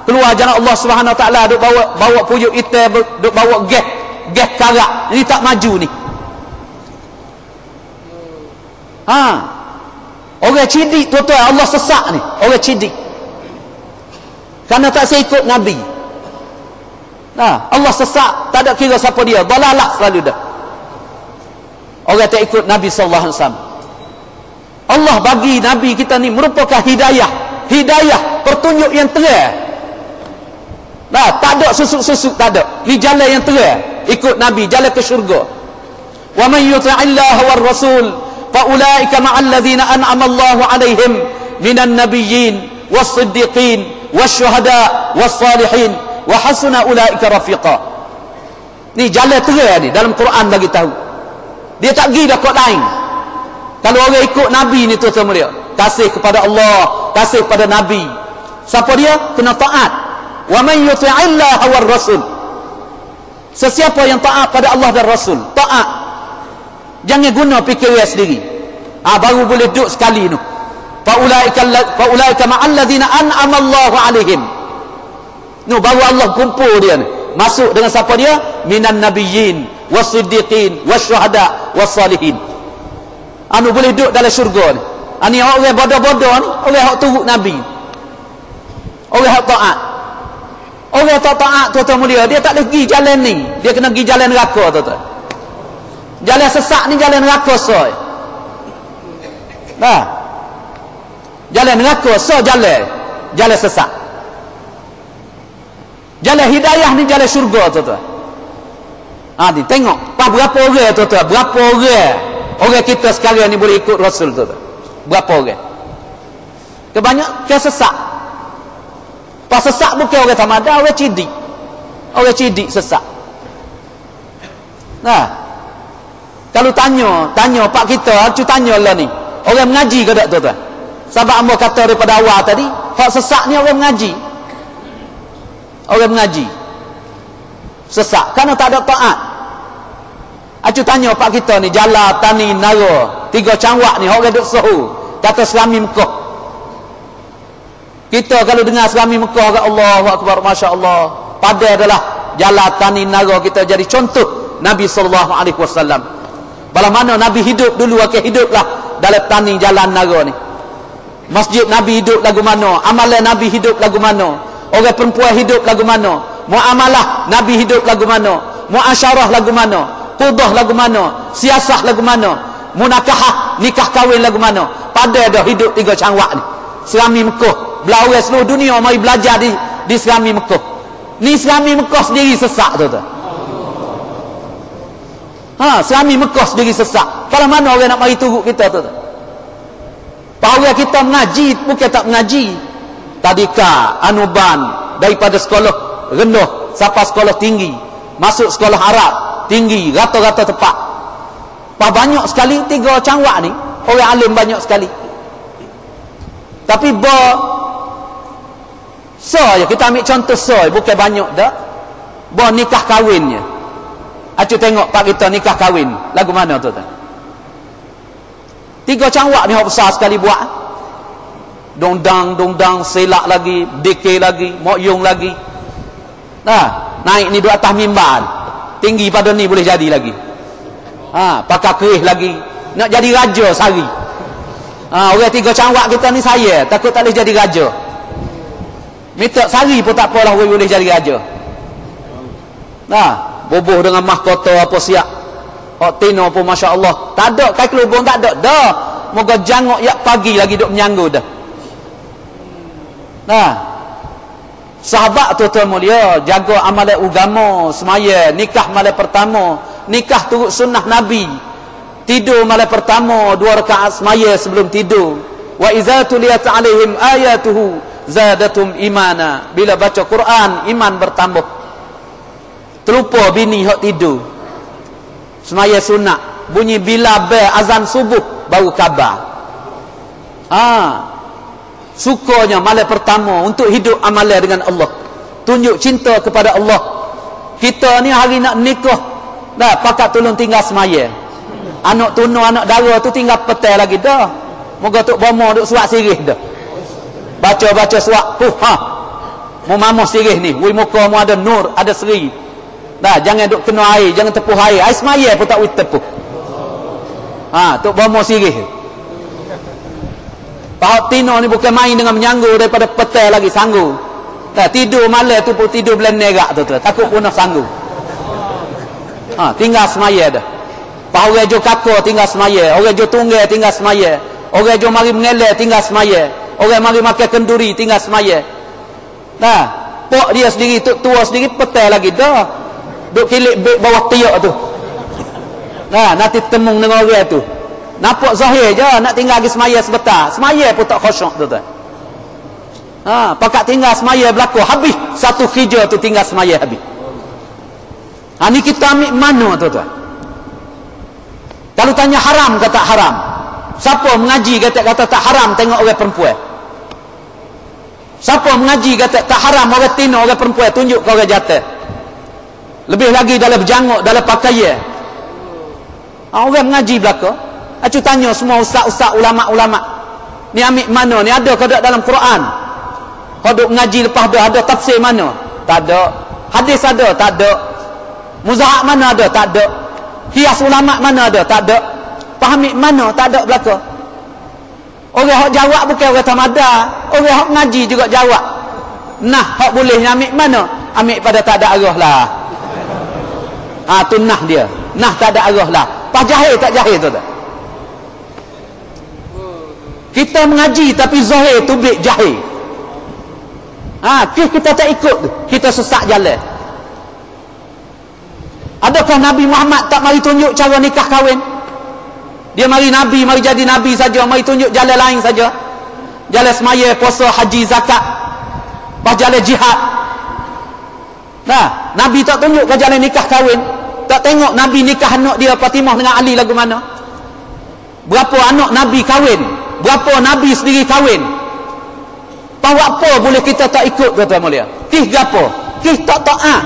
Keluar jalan Allah Subhanahu Wa Taala, duk bawa puyuk hitam, duk bawa gas karak. Ini tak maju ni. Orang cerdik, tuan-tuan, Allah sesak ni. Orang cerdik kerana tak saya ikut Nabi. Allah sesak, tak ada kira siapa dia, dalalah selalu dah. Orang tak ikut Nabi SAW. Allah bagi Nabi kita ni merupakan hidayah, petunjuk yang terang. Nah, tak ada susuk-susuk, tak ada. Ni jalan yang terang. Ikut Nabi, jalan ke syurga. Wa man yuti'illah war rasul fa ulaika ma'al ladzina an'ama Allahu 'alaihim minan nabiyyin was-siddiqin wasyuhada was-salihin wa hasuna ulaika rafiqa. Ni jalan terang ni dalam Quran bagi tahu. Dia tak pergi dah kod lain. Kalau orang ikut Nabi ni tuan-tuan mulia, kasih kepada Allah, kasih kepada Nabi. Siapa dia? Kena taat. Wa man yuti'illah war rasul. Sesiapa yang taat pada Allah dan Rasul, taat. Jangan guna fikiran sendiri. Baru boleh duduk sekali tu. Fa ulaika ma'al ladzina an'ama Allahu 'alaihim. Nu baru Allah kumpul dia ni. Masuk dengan siapa dia? Minan nabiyyin was-siddiqin wasyuhada was-salihin. Boleh duduk dalam syurga ni. Ni orang bodoh-bodoh ni, orang hak turut Nabi. Orang hak taat. Orang tak taat tuan-tuan mulia, dia tak boleh pergi jalan ni. Dia kena pergi jalan neraka tuan-tuan. Jalan sesak ni jalan neraka soy. Nah. Jalan neraka so jalan sesak. Jalan hidayah ni jalan syurga tuan-tuan. Ni tengok, berapa orang tuan-tuan, berapa orang kita sekarang ni boleh ikut Rasul tuan-tuan. Berapa orang? Kebanyakan sesak. Pas sesak bukan orang tamada, orang cidik. Orang cidik sesak. Nah. Kalau tanya pak kita, cu tanya lah ni. Orang mengaji ke tak tuan-tuan? Sebab hamba kata daripada awal tadi, hak sesak ni orang mengaji. Orang mengaji. Sesak kerana tak ada taat. Acu tanya pak kita ni, Jala, Tani, Nara, 3 cangwak ni orang duk suhu. Kata Selami Mekah. Kita kalau dengar Selami Mekah kat Allahu Akbar, masya-Allah. Pada adalah Jala, Tani, Nara kita jadi contoh Nabi SAW. Bala mana Nabi hidup dulu, akan hiduplah dalam tani jalan Nara ni. Masjid Nabi hidup lagu mana, amalan Nabi hidup lagu mana, orang perempuan hidup lagu mana, muamalah Nabi hidup lagu mana, muasyarah lagu mana, qudah lagu mana, siasah lagu mana, munakahah, nikah kahwin lagu mana. Pada dah hidup 3 cangwak ni. Selami Mekah, belau seluruh dunia mari belajar di Selami Mekah. Ni Selami Mekah sendiri sesak tuan-tuan. Selami Mekah sendiri sesak. Kalau mana orang nak mari turut kita tuan-tuan? Orang kita mengaji bukan tak mengaji. Tadika, anuban daripada sekolah rendah sampai sekolah tinggi, masuk sekolah Arab tinggi, rata-rata tepat. Banyak sekali 3 cangwak ni, orang alim banyak sekali. Tapi soy kita ambil contoh soy, bukan banyak dah. Nikah kahwinnya. Acu tengok pak kita nikah kahwin lagu mana tuan-tuan? 3 cangwak ni hak besar sekali buat. Dongdang, selak lagi, deke lagi, mokyong lagi. Naik ni duduk atas mimbar. Tinggi pada ni boleh jadi lagi. Pakai kerih lagi. Nak jadi raja sehari. Orang 3 cangwak kita ni saya, takut tak boleh jadi raja. Minta sehari pun tak apalah boleh jadi raja. Boboh dengan mahkota apa siap. Hak tino pun masya-Allah. Tak ada kai kelubung, tak ada dah. Moga jangok yak pagi lagi duk menyanggu dah. Sahabat tuan-tuan mulia, jaga amalan agama, semaya, nikah malam pertama, nikah turut sunnah Nabi. Tidur malam pertama 2 rakaat semaya sebelum tidur. Wa iza tuliyat alaihim ayatuhu zadatum imana. Bila baca Quran, iman bertambah. Terlupa bini hak tidur. Semaya sunat, bunyi bila azan subuh baru khabar. Sukanya malam pertama untuk hidup amalan dengan Allah. Tunjuk cinta kepada Allah. Kita ni hari nak nikah, dah pakat tolong tinggal semaya. Anak tunu, anak dara tu tinggal petai lagi dah. Moga tok bomo duk surat sirih dah. Baca-baca surat, mu mamuh sirih ni, wi muka mu ada nur, ada seri. Dah, jangan duk kena air, jangan tepuh air. Air semaya pun tak boleh tepuh. Tok bomo sirih. Pak Tino ni bukan main dengan menyanggu daripada petai lagi sanggu. Dah, tidur malam tu pun tidur belan nerak tu. Takut punah sanggu. Tinggal semaya dah. Pak orang jo kakak tinggal semaya, orang jo tunggal tinggal semaya. Orang jom mari mengelak tinggal semaya. Orang mari makan kenduri tinggal semaya. Nah, pok dia sendiri, tua sendiri petai lagi dah. Duk kilik beg bawah tiak tu. Nah, nanti temung dengan orang tu. Nampak zahir je nak tinggal lagi semaya sebentar. Semaya pun tak khusyuk tu. Ha, pakat tinggal semaya berlaku habis satu kerja tu tinggal semaya habis. Ha, ni kita ambil mana tu tuan? Kalau tanya haram kata haram. Siapa mengaji kata tak haram tengok orang perempuan? Siapa mengaji kata tak haram orang tino orang perempuan tunjuk ke orang jatuh? Lebih lagi dalam berjanguk, dalam pakaian. Ha, orang mengaji belaka. Acu tanya semua ustaz-ustaz, ulama-ulama. Ni ambil mana? Ni ada ke dalam Quran? Kau duk mengaji lepas ada tafsir mana? Tak ada. Hadis ada? Tak ada. Muzahak mana ada? Tak ada. Hias ulama mana ada? Tak ada. Fahami mana? Tak ada belaka. Orang hak jawab bukan orang tamada. Orang hak ngaji juga jawab. Nah, hak boleh ambil mana? Ambil pada tak ada arah lah. Ah, tu nah dia. Nah tak ada arah lah. Pas jahil tak jahil tu tak? Kita mengaji tapi zahir tu bik jahil. Ha, kita tak ikut tu. Kita sesak jalan. Adakah Nabi Muhammad tak mari tunjuk cara nikah kahwin? Dia mari Nabi, mari jadi Nabi saja, mari tunjuk jalan lain saja. Jalan semaya, puasa, haji, zakat. Pas jalan jihad. Nah, Nabi tak tunjuk ke jalan nikah kahwin. Tak tengok Nabi nikah anak dia Fatimah dengan Ali lagu mana? Berapa anak Nabi kahwin? Berapa Nabi sendiri kahwin? Tahu apa boleh kita tak ikut kata mulia? Kih gapo? Kih tak taat.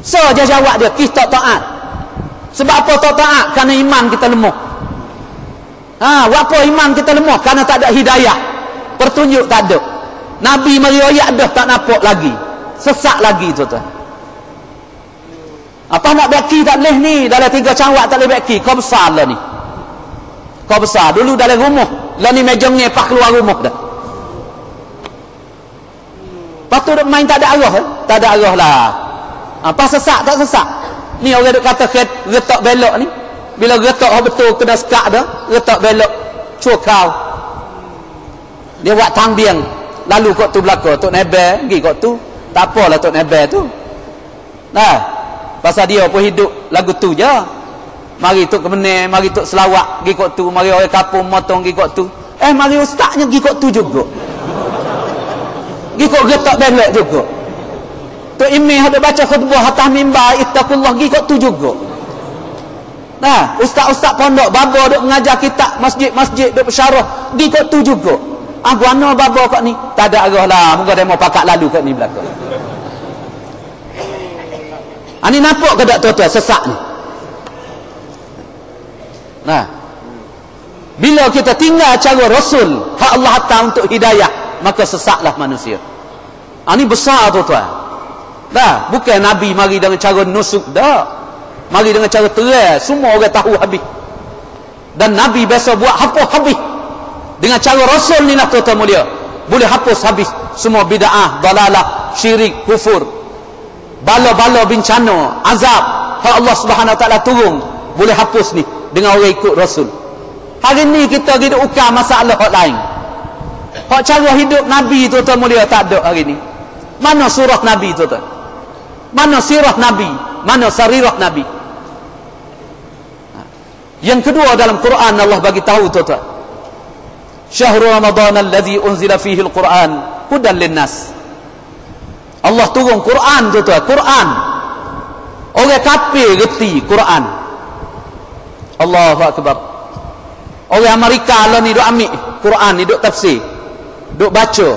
So je jawab dia, kih tak taat. Sebab apa tak taat? Kerana iman kita lemah. Ha, apa iman kita lemah? Kerana tak ada hidayah. Pertunjuk tak ada. Nabi mari ayat dah tak nampak lagi. Sesak lagi tuan-tuan. Apa nak beki tak boleh ni? Dalam 3 cawak tak boleh beki. Kau besar lah ni. Kau besar. Dulu dalam rumah. Lah ni mejong ni pak keluar rumah dah. Lepas tu main tak ada arah. Tak ada arah lah. Apa sesak tak sesak. Ni orang duk kata retak belok ni. Bila retak betul kena sekak dah. Retak belok. Cukau. Dia buat tangbiang. Lalu kok tu belakang. Tok Nebel. Pergi kok tu. Tak apalah Tok Nebel tu. Nah. Pasal dia pun hidup lagu tu je. Mari tok kemenang, mari tok selawat pergi kok tu, mari orang kampung motong pergi kok tu. Mari ustaznya pergi kok tu juga. Pergi kok getak belok juga. Tok Imam ada baca khutbah atas mimbar ittaqullah pergi kok tu juga. Nah, ustaz-ustaz pondok babo duk mengajar kitab masjid-masjid duk bersyarah pergi kok tu juga. Guana babo kok ni? Tak ada arah lah, moga demo pakak lalu kat ni belakang. Ini nampak ke tak tuan-tuan sesak ni? Nah, bila kita tinggal cara Rasul hak Allah hantar untuk hidayah, maka sesaklah manusia. Ini besar tuan-tuan. Dah, bukan Nabi mari dengan cara nusuk dah. Mari dengan cara terang, semua orang tahu habis. Dan Nabi biasa buat hapus habis. Dengan cara Rasul ni nak tuan-tuan mulia, boleh hapus habis semua bid'ah, dalalah, syirik, kufur. Bala-bala bencana, azab hak Allah Subhanahu Wa Taala turun boleh hapus ni dengan orang ikut Rasul. Hari ni kita hidup ukar masalah hak lain. Hak cara hidup Nabi tu tuan mulia tak ada hari ni. Mana surah Nabi tu tuan? Mana sirah Nabi? Mana sarirah Nabi? Yang kedua dalam Quran Allah bagi tahu tu tuan. Syahrul Ramadan alladzi unzila fihi al-Quran hudan lin-nas. Allah turun Quran tu tuan, Quran. Orang kafir reti Quran. Allahu akbar. Orang Amerika lah ni duk ambil Quran ni duk tafsir. Duk baca.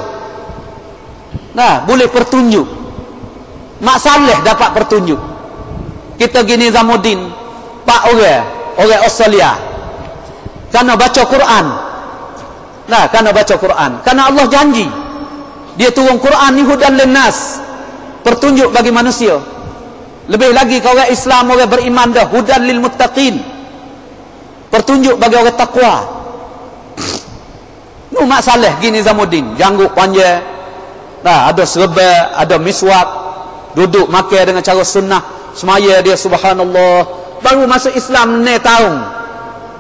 Nah, boleh pertunjuk. Mak Saleh dapat pertunjuk. Kita gini Zamuddin, pak orang Australia. Karena baca Quran. Nah, karena baca Quran. Karena Allah janji dia turun Quran ni hudan linnas, pertunjuk bagi manusia. Lebih lagi kalau orang Islam, orang beriman dah, hudan lil muttaqin, pertunjuk bagi orang takwa. Nu mak Saleh gini Zamuddin, janggut panjang. Nah, ada serba, ada miswak, duduk makan dengan cara sunnah, semaya dia subhanallah. Baru masuk Islam 6 tahun.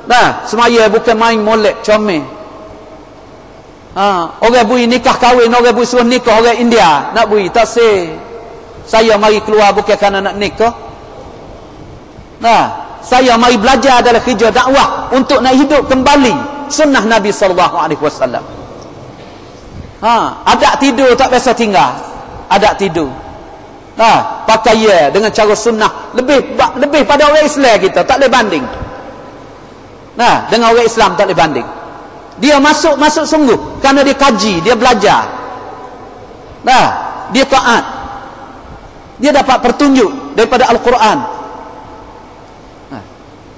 Nah, semaya bukan main molek comel. Orang bui nikah kahwin, orang bui suruh nikah orang India, nak bui tak seh. Saya mari keluar bukan kerana nak nikah. Nah, saya mari belajar adalah kerja dakwah untuk nak hidup kembali sunnah Nabi sallallahu alaihi wasallam. Adat tidur tak biasa tinggal. Adat tidur. Pakai dengan cara sunnah lebih pada orang Islam kita, tak boleh banding. Dengan orang Islam tak boleh banding. Dia masuk sungguh kerana dia kaji, dia belajar. Dia taat. Dia dapat petunjuk daripada Al-Quran.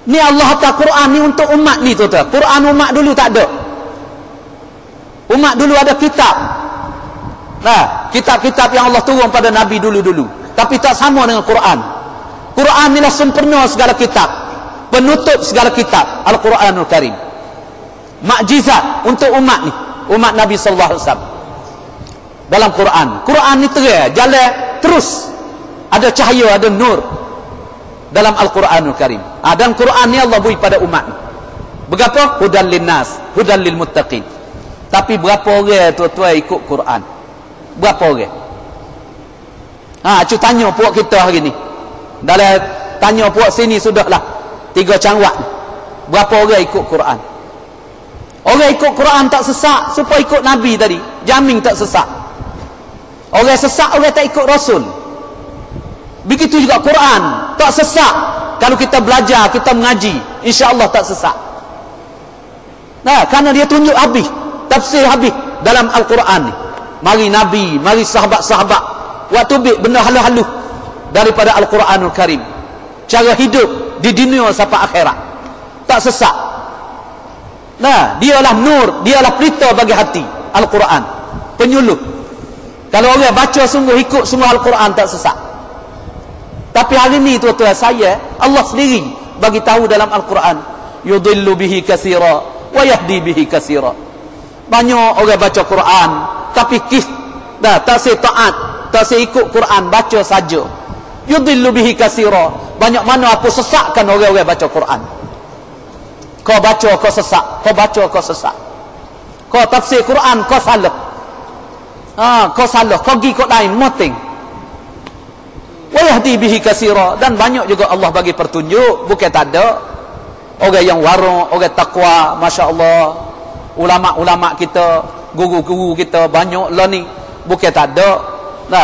Ni Allah hantar Quran ni untuk umat ni tuan-tuan. Quran umat dulu tak ada. Umat dulu ada kitab. Kitab-kitab yang Allah turun pada Nabi dulu-dulu. Tapi tak sama dengan Quran. Quran ni lah sempurna segala kitab. Penutup segala kitab. Al-Quranul Karim. Mukjizat untuk umat ni. Umat Nabi sallallahu alaihi wasallam. Dalam Quran. Quran ni terang, jalan terus. Ada cahaya, ada nur. Dalam Al-Quranul Karim. Dan Quran ni Allah beri pada umat ni. Berapa? Hudan linnas, hudan lil muttaqin. Tapi berapa orang tuan-tuan ikut Quran? Berapa orang? Cu tanya puak kita hari ni. Dalam tanya puak sini sudahlah 3 cangwak. Berapa orang ikut Quran? Orang ikut Quran tak sesak, supaya ikut Nabi tadi. Jamin tak sesak. Orang sesak, orang tak ikut Rasul. Begitu juga Quran, tak sesak. Kalau kita belajar, kita mengaji, insya-Allah tak sesak. Kerana dia tunjuk habis, tafsir habis dalam Al-Quran ni. Mari Nabi, mari sahabat-sahabat waktu benda halus-halus daripada Al-Quranul Karim. Cara hidup di dunia sampai akhirat. Tak sesak. Dialah nur, dialah pelita bagi hati. Al-Quran, penyuluh. Kalau orang baca sungguh, ikut semua Al-Quran, tak sesak. Tapi hari ni tuan-tuan, saya Allah sendiri bagi tahu dalam Al-Quran, yudillu bihi katsira wa yahdi bihi katsira. Banyak orang baca Quran tapi tak se taat, tak se ikut Quran, baca saja. Yudillu bihi katsira. Banyak mana aku sesatkan orang-orang baca Quran. Kau baca kau sesak, kau baca kau sesak. Kau tafsir Quran kau salah. Kau salah, kau pergi ikut lain, moting. Wa yahdi bihi katsira. Dan banyak juga Allah bagi petunjuk, bukan tak ada. Orang yang wara', orang takwa, masya-Allah. Ulama-ulama kita, guru-guru kita banyak lah ni, bukan tak ada.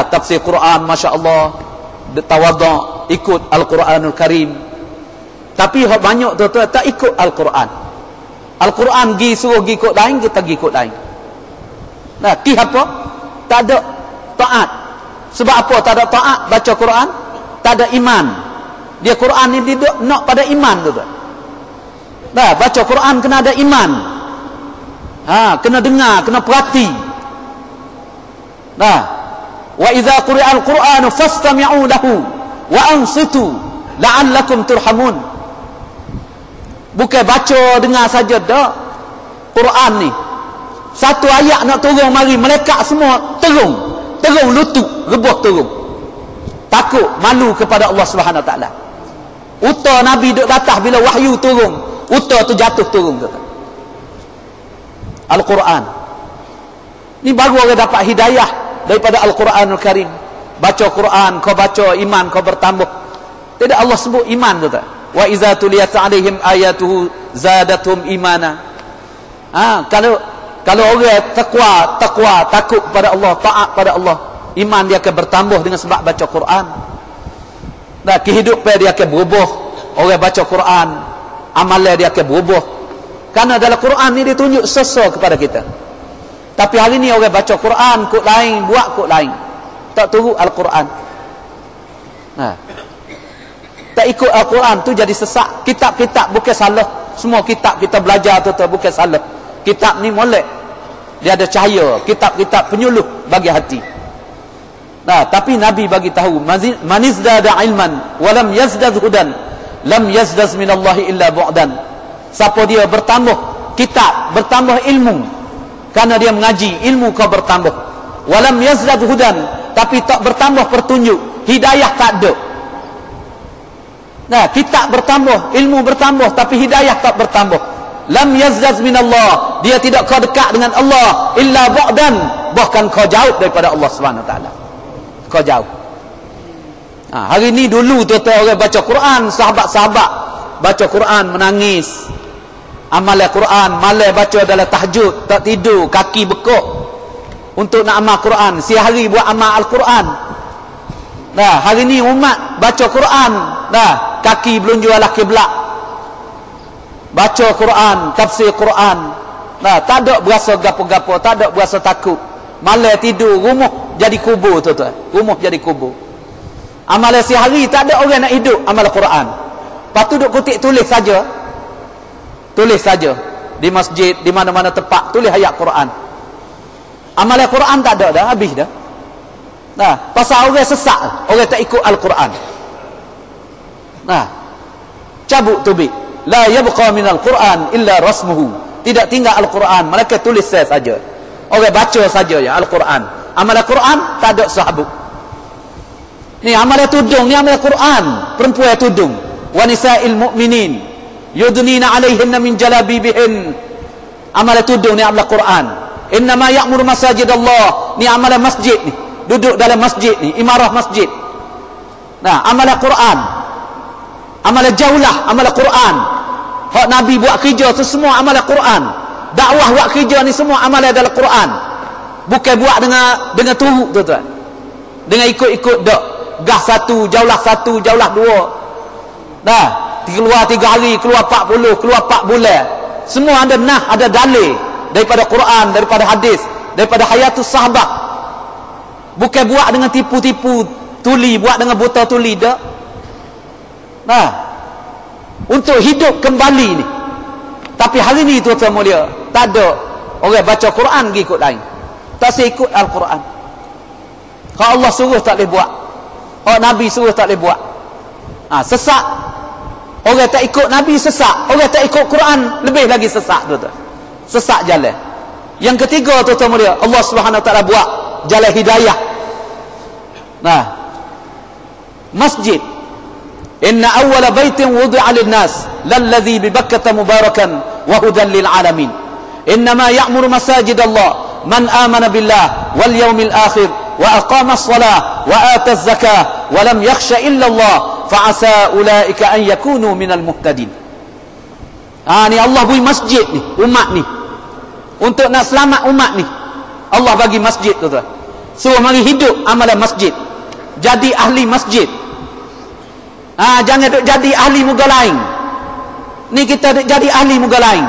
Tafsir Quran, masya-Allah, tawadhu, ikut Al-Quranul Karim. Tapi banyak tuan-tuan tak ikut Al-Quran. Al-Quran suruh pergi ikut lain, kita pergi ikut lain. Apa? Tak ada taat. Sebab apa tak ada taat baca Quran? Tak ada iman. Dia Quran ni dia nak pada iman tu. Baca Quran kena ada iman. Kena dengar, kena perhati. Wa idza quri'al Qur'anu fastami'u lahu wa ansitu la'allakum turhamun. Bukan baca dengar saja dak. Quran ni satu ayat nak turun mari malaikat semua terung lutut, rebuh turun. Takut, malu kepada Allah Subhanahu Wa Taala. Uta Nabi duk datang bila wahyu turun, uta tu jatuh turun. Al-Quran ni baru orang dapat hidayah daripada Al-Quranul Karim. Baca Quran, kau baca, iman kau bertambah. Tidak Allah sebut iman tu tak? Wa iza tuliyat alaihim ayatuhu zadathum imana. Kalau orang takwa, takut pada Allah, taat pada Allah, iman dia akan bertambah dengan sebab baca Quran. Kehidupan dia akan berubah. Orang baca Quran, amalan dia akan berubah. Karena dalam Quran ni dia tunjuk sesuatu kepada kita. Tapi hari ni orang baca Quran kod lain, buat kod lain. Tak turut Al-Quran. Tak ikut Al-Quran tu jadi sesak. Kitab-kitab bukan salah. Semua kitab kita belajar tu bukan salah. Kitab ni molek. Dia ada cahaya. Kitab-kitab penyuluh bagi hati. Tapi Nabi bagi tahu, man izdada ilman wa lam yazdad hudan lam yazdaz minallahi illa bu'dan. Siapa dia bertambah kitab, bertambah ilmu, kerana dia mengaji, ilmu kau bertambah. Wa lam yazdad hudan, tapi tak bertambah petunjuk, hidayah tak ada. Nah, kitab bertambah, ilmu bertambah, tapi hidayah tak bertambah. Lam yazdaz minallah, dia tidak kau dekat dengan Allah illa ba'dan, bahkan kau jauh daripada Allah Subhanahu taala. Kau jauh. Hari ni dulu tuan-tuan orang baca Quran, sahabat-sahabat baca Quran menangis. Amal Quran, malam baca dalam tahajud, tak tidur, kaki bekuk untuk nak amal Quran. Si hari buat amal Al-Quran. Nah, hari ni umat baca Quran, nah, kaki belunjuk arah kiblat. Baca Quran, tafsir Quran. Nah, tak ada berasa gapo-gapo, tak ada berasa takut. Malam tidur, rumah jadi kubur tuan-tuan. Rumah jadi kubur. Amal sehari tak ada orang nak hidup amal Quran. Lepas tu duk kutip tulis saja. Tulis saja di masjid, di mana-mana tempat tulis ayat Quran. Amal Quran tak ada dah, habis dah. Nah, pasal orang sesak, orang tak ikut Al-Quran. Nah, cabut tubik. La yabqa minal Quran illa rasmuhu. Tidak tinggal Al-Quran, mereka tulis saja. Orang baca saja ya Al-Quran. Amal Quran tak ada sahabut. Ni amal tudung, ni amal Quran. Perempuan tudung. Wa nisa'il mu'minin yudnina 'alaihinna min jalabibihin. Amal tudung ni amal Quran. Innama ya'muru masajidallah, ni amal masjid ni. Duduk dalam masjid ni, imarah masjid. Nah, amal Quran. Amal jaulah, amal Quran. Hak Nabi buat kerja tu semua amal Quran. Dakwah buat kerja ni semua amal dalam Quran. Bukan buat dengan turut tuan-tuan. Dengan ikut-ikut dak. Gah satu, jaulah dua. Dah, keluar 3 hari, keluar 40, keluar 4 bulan. Semua ada ada dalil daripada Quran, daripada hadis, daripada hayatus sahabat. Bukan buat dengan tipu-tipu tuli, buat dengan buta tuli dak. Nah, untuk hidup kembali ni. Tapi hari ni tuan-tuan mulia, tak ada orang baca Quran pergi ikut lain. Tak saya ikut Al-Quran. Kalau Allah suruh tak boleh buat. Kalau Nabi suruh tak boleh buat. Sesak. Orang tak ikut Nabi sesak. Orang tak ikut Quran lebih lagi sesak tuan-tuan. Sesak jalan. Yang ketiga tuan-tuan mulia, Allah Subhanahu Wa Taala buat jalan hidayah. Nah, masjid. Inna awwala baitin wudi'a lin-nas lalladzi bi Bakkah mubarakan wa hudan lil alamin. Innama ya'muru masajidallah man amana billah wal yawmil akhir wa aqama as-salah wa ata az-zakah wa lam yakhsha illa Allah fa asa ulaika an yakunu minal muhtadin. Ni Allah beri masjid ni, umat ni. Untuk nak selamat umat ni, Allah bagi masjid tuan-tuan. Suruh mari hidup amalan masjid. Jadi ahli masjid. Jangan duk jadi ahli muka lain. Ni kita duk jadi ahli muka lain.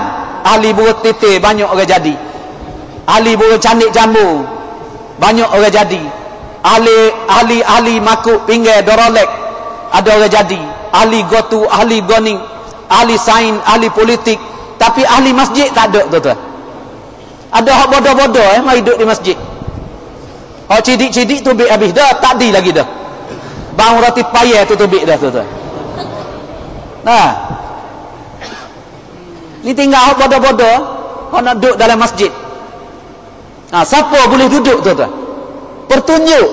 Ahli buruk titik banyak orang jadi. Ahli buruk candik jambu banyak orang jadi. Ahli makuk pinggir dorolek ada orang jadi. Ahli gotu, ahli goning, ahli sains, ahli politik. Tapi ahli masjid tak ada tuan-tuan. Ada hak bodoh-bodoh mari duduk di masjid. Hak cidik-cidik tu habis dah, tak di lagi dah. Bang roti payah tu tubik dah tuan-tuan. Nah, ni tinggal hak bodoh-bodoh hak nak duduk dalam masjid. Siapa boleh duduk tuan-tuan? Pertunjuk.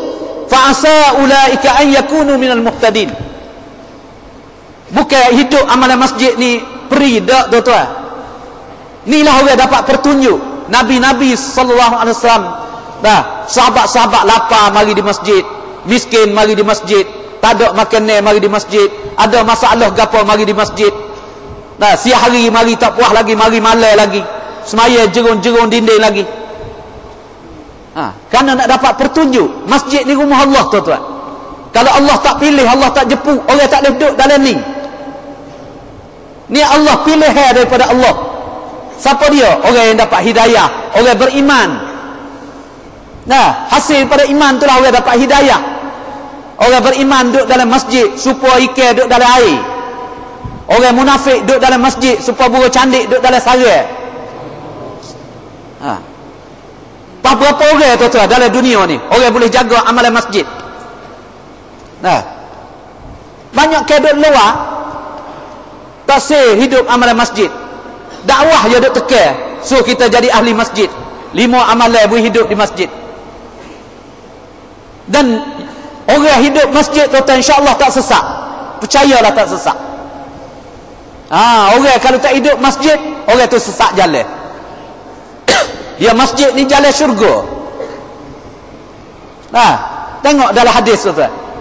Fa asa ulaika an yakunu minal muhtadin. Bukan hidup amalan masjid ni peri dak tuan-tuan. Inilah orang dapat pertunjuk. Nabi-nabi sallallahu alaihi wasallam. Sahabat-sahabat lapar mari di masjid, miskin mari di masjid, tak ada makanan mari di masjid, ada masalah gapo mari di masjid. Siang hari mari tak puas lagi, mari malam lagi. Semaya jerung-jerung dinding lagi. Kerana nak dapat pertunjuk. Masjid ni rumah Allah tuan-tuan. Kalau Allah tak pilih, Allah tak jepuk, orang tak boleh duduk dalam ni. Ni Allah pilih daripada Allah. Siapa dia? Orang yang dapat hidayah, orang beriman. Hasil pada iman itulah orang dapat hidayah. Orang beriman duduk dalam masjid supaya ikan duduk dalam air. Orang munafik duduk dalam masjid supaya burung candik duduk dalam sarang. Berapa orang tuan-tuan dalam dunia ni orang boleh jaga amalan masjid? Banyak kedut luar tak sah hidup amalan masjid. Dakwah je duk tekan suruh kita jadi ahli masjid. 5 amalan boleh hidup di masjid. Dan orang hidup masjid tuan-tuan insya-Allah tak sesat. Percayalah tak sesat. Orang kalau tak hidup masjid, orang tu sesat jalan. Ya, masjid ni jalan syurga. Tengok dalam hadis tu.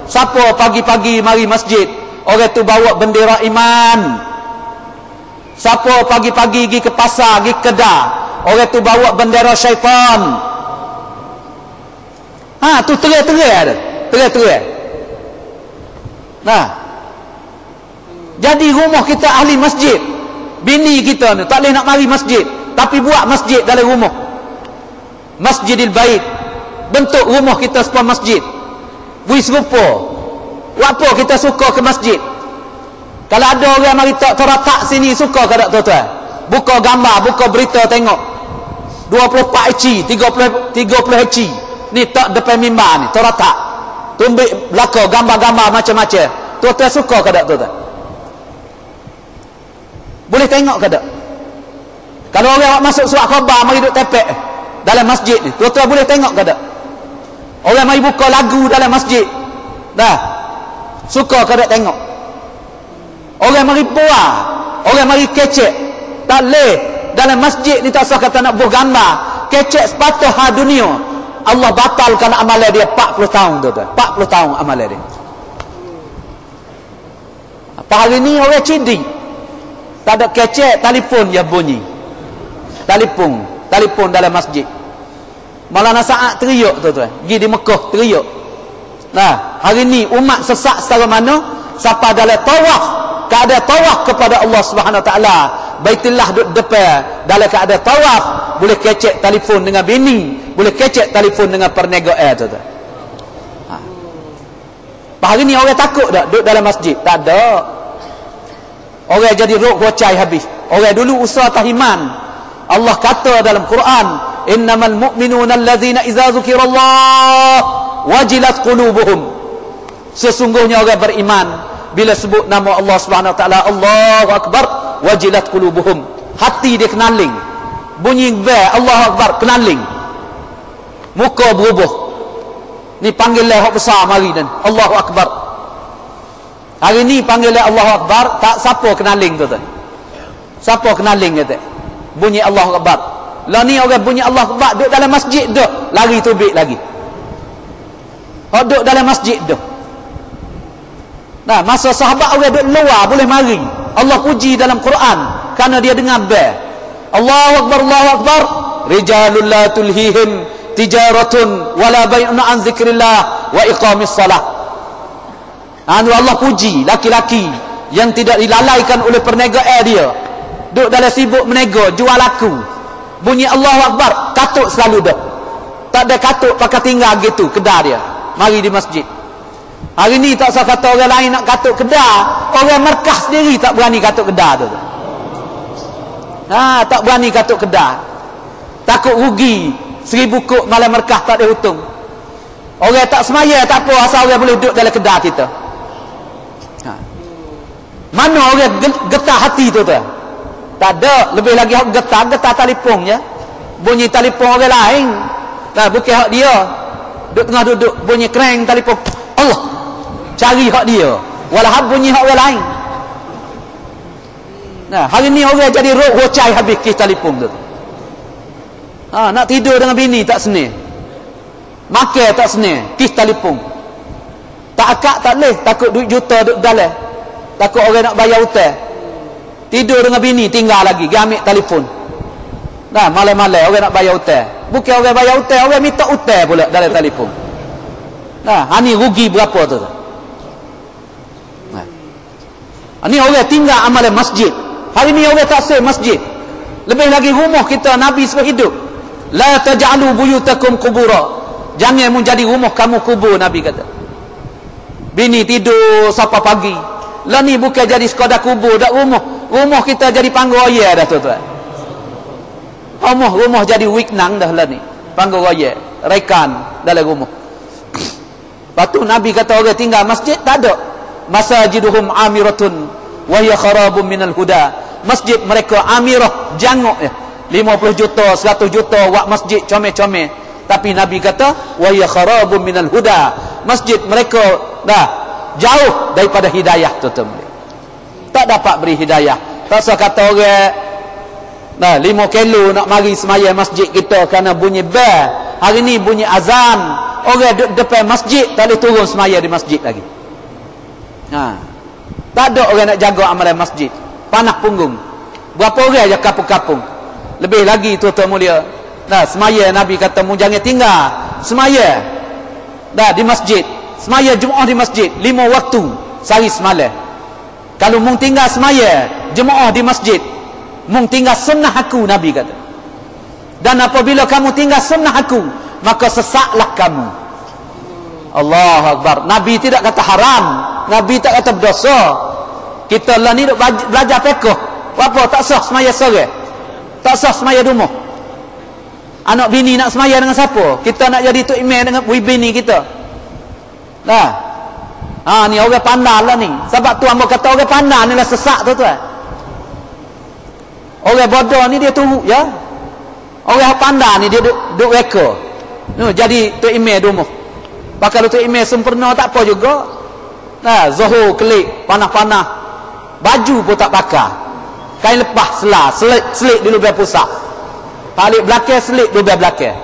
Siapa pagi-pagi mari masjid, orang tu bawa bendera iman. Siapa pagi-pagi pergi ke pasar, pergi kedai, orang tu bawa bendera syaitan. Tu terai-terai ada. Terai-terai. Jadi rumah kita ahli masjid. Bini kita ni tak boleh nak mari masjid, tapi buat masjid dalam rumah. Masjidil Bait. Bentuk rumah kita sebuah masjid. Bui serupa. Buat apa kita suka ke masjid? Kalau ada orang mari tak teratak sini, suka ke tak tuan-tuan? Buka gambar, buka berita tengok. 24 inci, 30 inci. Ni tak depan mimbar ni, teratak. Tumbik belakang gambar-gambar macam-macam. Tuan-tuan suka ke tak tuan-tuan? Boleh tengok ke tak? Kalau orang masuk surat khabar mari duduk tepek dalam masjid ni, tuan-tuan boleh tengok ke tak? Orang mari buka lagu dalam masjid. Suka ke tak tengok? Orang mari buah, orang mari kecek. Tak leh dalam masjid ni, tak usah kata nak buh gambar. Kecek sepatah dunia. Allah batalkan amalan dia 40 tahun tuan-tuan. 40 tahun amalan dia. Hari ni orang cidi. Tak ada kecek, telefon je bunyi. Telefon dalam masjid. Maulana Sa'ad teriak tuan-tuan. Pergi di Mekah teriak. Hari ni umat sesat secara mana? Siapa dalam tawaf, keadaan tawaf kepada Allah Subhanahu Wa Taala, Baitullah duduk depan, dalam keadaan tawaf boleh kecek telefon dengan bini, boleh kecek telefon dengan perniagaan tuan-tuan. Hari ni orang takut tak duduk dalam masjid? Tak ada. Orang jadi rok hocai habis. Orang dulu usaha tahiman. Allah kata dalam Quran, innamal mu'minuna allazina idza dzukirallah wajilat qulubuhum. Sesungguhnya orang beriman bila sebut nama Allah Subhanahu Wa Taala, Allahu Akbar, wajilat qulubuhum. Hati dia kenaling. Bunyi bel Allahu Akbar, kenaling. Muka berubah. Ni panggilan hak besar mari dan Allahu Akbar. Hari ni panggilan Allahu Akbar, tak siapa kenaling tu. Siapa kenaling kata? Bunyi Allahu Akbar. Lah ni orang bunyi Allahu Akbar duduk dalam masjid dah, lari tubik lagi. Duduk dalam masjid dah. Masa sahabat orang duduk luar boleh mari. Allah puji dalam Quran kerana dia dengar bel. Allahu Akbar, Allahu Akbar. Rijalul la tulhihim tijaratun wala bai'un an zikrillah wa iqamis salah. Allah puji laki-laki yang tidak dilalaikan oleh perniagaan dia. Duduk dalam sibuk menego, jual laku. Bunyi Allahu Akbar, katuk selalu dah. Tak ada katuk pakai tinggal gitu kedai dia. Mari di masjid. Hari ni tak usah kata orang lain nak katuk kedai, orang markah sendiri tak berani katuk kedai tu. Tak berani katuk kedai. Takut rugi 1000 kok malam markah tak ada untung. Orang tak semaya tak apa, asal orang boleh duduk dalam kedai kita. Mana orang getah hati tu? Tak ada. Lebih lagi hak getah telefon je. Bunyi telefon orang lain. Bukan hak dia. Duduk tengah duduk bunyi kereng telefon. Allah. Cari hak dia. Walau bunyi hak orang lain. Hari ni orang jadi rok hocai habis kes telefon tu. Nak tidur dengan bini tak senang. Makan tak senang. Kes telefon. Tak akak tak boleh. Takut duit juta duduk dalam. Takut orang nak bayar hutang. Tidur dengan bini tinggal lagi, dia ambil telefon. Malam-malam orang nak bayar hutang. Bukan orang bayar hutang, orang minta hutang pula dalam telefon. Ni rugi berapa tu? Ni orang tinggal amalan masjid. Hari ni orang tak sel masjid. Lebih lagi rumah kita Nabi sebab hidup. La taj'alu buyutakum qubura. Jangan menjadi rumah kamu kubur, Nabi kata. Bini tidur sampai pagi. Lah ni bukan jadi sekadar kubur dak rumah. Rumah kita jadi panggung raya dah tuan-tuan. Rumah jadi wiknang dah lah ni. Panggung raya, rekan dalam rumah. Lepas tu Nabi kata orang tinggal masjid tak ada. Masajiduhum amiratun wa hiya kharabun minal huda. Masjid mereka amirah, jangok ya. 50 juta, 100 juta buat masjid comel-comel. Tapi Nabi kata wa hiya kharabun minal huda. Masjid mereka dah jauh daripada hidayah tuan-tuan. Tak dapat beri hidayah. Tak usah kata orang 5 kilo nak mari semaya masjid kita kerana bunyi bel. Hari ni bunyi azan. Orang depan masjid tak boleh turun semaya di masjid lagi. Tak ada orang nak jaga amalan masjid. Panah punggung. Berapa orang je kapung-kapung. Lebih lagi tuan-tuan mulia. Semaya Nabi kata mu jangan tinggal semaya di masjid. Semaya Jumaat di masjid 5 waktu sehari semalam. Kalau mung tinggal semaya Jumaat di masjid, mung tinggal sunnah aku, Nabi kata. Dan apabila kamu tinggal sunnah aku, maka sesaklah kamu. Allahu Akbar. Nabi tidak kata haram, Nabi tak kata berdosa. Kita lah ni duk belajar fiqh. Apa tak sah semaya sore? Tak sah semaya rumah. Anak bini nak semaya dengan siapa? Kita nak jadi tok imam dengan bini kita. Ni orang pandai lah ni. Sebab tu hamba kata orang pandai ni lah sesak tu tuan. Orang bodoh ni dia turut ya. Orang pandai ni dia duk reka. Jadi tok imam rumah. Kalau tok imam sempurna tak apa juga. Zuhur kelik panah-panah. Baju pun tak pakai. Kain lepas selit di lubang pusat. Alik belakang selit lubang belakang.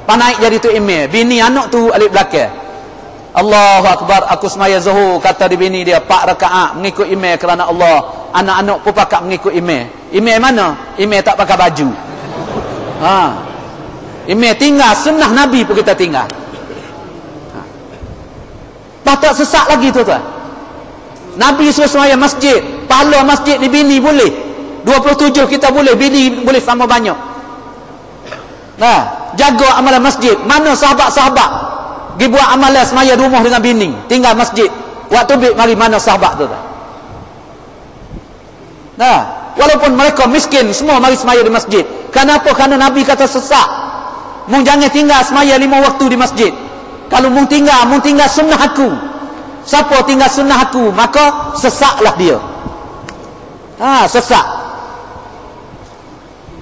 Panaik jadi tok imam. Bini anak tu alik belakang. Allahu Akbar. Aku semaya zuhur, kata di bini dia 4 rakaat mengikut imam kerana Allah. Anak-anak pun pakat mengikut imam. Imam mana? Imam tak pakai baju. Imam tinggal sunnah Nabi pun kita tinggal. Tak sesak lagi tuan-tuan. Nabi suruh semaya masjid. Pahala masjid di bini boleh 27 kita boleh, bini boleh sama banyak. Jaga amalan masjid. Mana sahabat-sahabat pergi buat amalan semaya rumah dengan bini, tinggal masjid. Waktu bik mari mana sahabat tu? Walaupun mereka miskin, semua mari semaya di masjid. Kenapa? Kerana Nabi kata sesak. Mung jangan tinggal semaya 5 waktu di masjid. Kalau mung tinggal sunnah aku. Siapa tinggal sunnah aku, maka sesaklah dia. Sesak.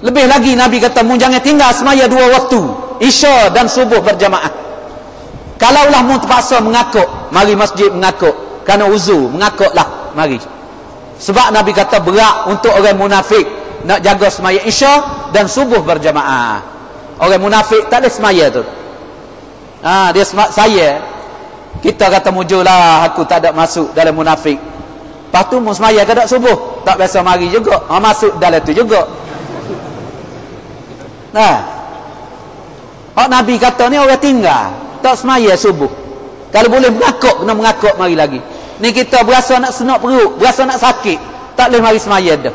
Lebih lagi Nabi kata mung jangan tinggal semaya 2 waktu, Isya dan subuh berjamaah. Kalaulah mu terpaksa mengakuk, mari masjid mengakuk. Kerana uzur, mengakuklah, mari. Sebab Nabi kata berat untuk orang munafik nak jaga semaya Isya dan subuh berjamaah. Orang munafik tak ada semaya tu. Dia saya, kita kata mujulah aku tak ada masuk dalam munafik. Lepas tu mu semaya ke tak subuh, tak biasa mari juga. Masuk dalam tu juga. Nabi kata ni orang tinggal tak semaya subuh. Kalau boleh mengakuk, kena mengakuk mari lagi. Ni kita berasa nak senak perut, berasa nak sakit, tak boleh mari semaya dah.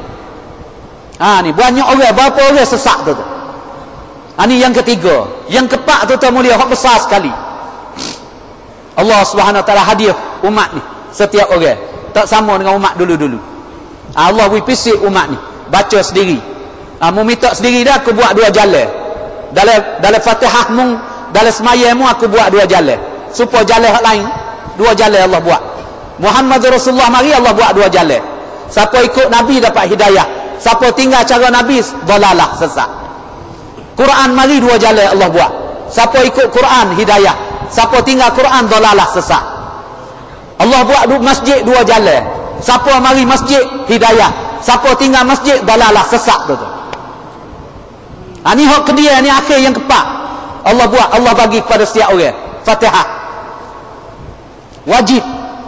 Ni banyak orang, berapa orang sesak tu. Ni yang ketiga. Yang keempat tu mulia, hak besar sekali. Allah Subhanahu Wa Taala hadiah umat ni, setiap orang. Tak sama dengan umat dulu-dulu. Allah beri pisik umat ni, baca sendiri. Mu minta sendiri dah, aku buat 2 jalan. Dalam Fatihah mung, dalam semayamu aku buat 2 jalan. Supaya jalan hak lain, 2 jalan Allah buat. Muhammad Rasulullah mari, Allah buat 2 jalan. Siapa ikut Nabi dapat hidayah. Siapa tinggal cara Nabi, dalalah, sesat. Quran mari 2 jalan Allah buat. Siapa ikut Quran, hidayah. Siapa tinggal Quran, dalalah, sesat. Allah buat masjid 2 jalan. Siapa mari masjid, hidayah. Siapa tinggal masjid, dalalah, sesat tu. Ni hak kedia, ni akhir yang keempat. Allah buat, Allah bagi kepada setiap orang Fatihah. Wajib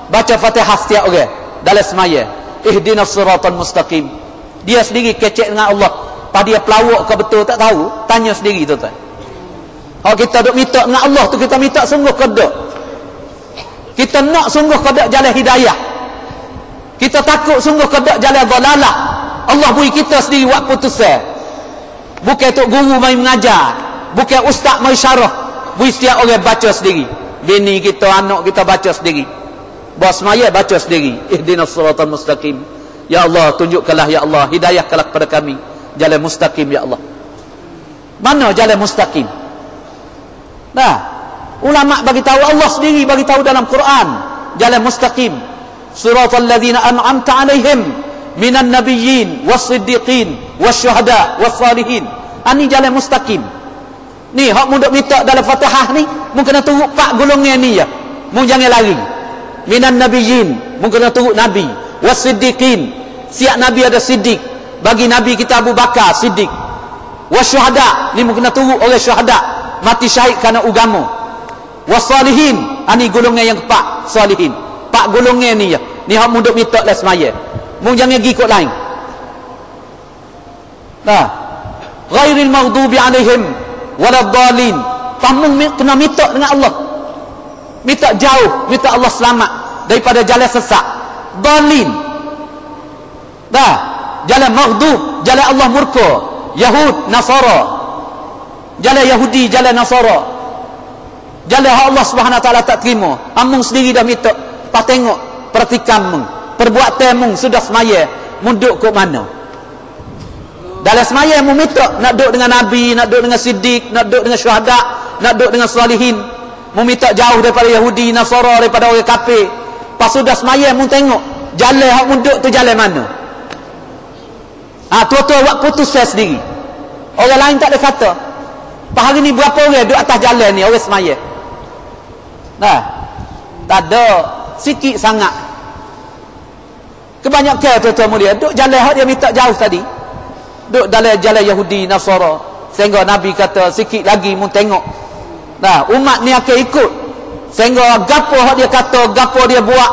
baca Fatihah setiap orang dalam semaya. Ihdinas siratal mustaqim. Dia sendiri kecek dengan Allah. Pada dia pelawak ke betul tak tahu, tanya sendiri tuan-tuan. Kalau kita duk minta dengan Allah tu, kita minta sungguh kedak. Kita nak sungguh kedak jalan hidayah. Kita takut sungguh kedak jalan dhalalah. Allah beri kita sendiri buat putusan. Bukan tok guru mai mengajar, bukan ustaz mai syarah. Beri setiap orang baca sendiri. Bini kita, anak kita baca sendiri. Bos maya baca sendiri. Ihdinas siratal mustaqim. Ya Allah, tunjukkanlah ya Allah, hidayahkanlah kepada kami jalan mustaqim ya Allah. Mana jalan mustaqim? Ulama bagi tahu, Allah sendiri bagi tahu dalam Quran jalan mustaqim. Siratal ladzina an'amta 'alaihim minan nabiyyin was-siddiqin wasyuhada was-salihin. Ini jalan mustaqim. Ni hak mu duk minta dalam Fatihah ni, mu kena turut 4 golongan ni ya. Mu jangan lari. minan nabiyyin, mungkin kena turut nabi, wasiddiqin, siap nabi ada siddiq, bagi nabi kita Abu Bakar siddiq, wasyuhada, ni mungkin kena turut oleh syuhada, mati syahid kerana agama, wasalihin, ani golongan yang keempat, salihin. Pak golongan ni ya, ni hak munduk mitok lah semaya, mung jangan pergi ikut lain. Nah, ghairil maghdubi alaihim waladdallin. Pamung kena mitok dengan Allah, minta jauh, minta Allah selamat daripada jalan sesat, dalin. Dah, jalan maghdub, jalan Allah murka, Yahud, Nasara, jalan Yahudi, jalan Nasara, jalan Allah Subhanahu Wa Taala tak terima. Amung sendiri dah minta, pas tengok perhatikan mung, perbuatan mung sudah semaya, munduk ke mana? Dalam semaya mung minta nak duduk dengan Nabi, nak duduk dengan Siddiq, nak duduk dengan syuhada, nak duduk dengan salihin, mu minta jauh daripada Yahudi, Nasara, daripada orang kafir. Pas sudah semaya mu tengok jalan hak munduk tu jalan mana. Tua-tua buat putus sendiri. Orang lain tak ada kata. Pas hari ni berapa orang duduk atas jalan ni, orang semaya. Nah, tak ada, sikit sangat. Kebanyakan tua-tua mulia duduk jalan hak dia minta jauh tadi, duduk dalam jalan Yahudi, Nasara, sehingga Nabi kata sikit lagi mu tengok. Nah, umat ni akan ikut sehingga gapo hak dia kata, gapo dia buat,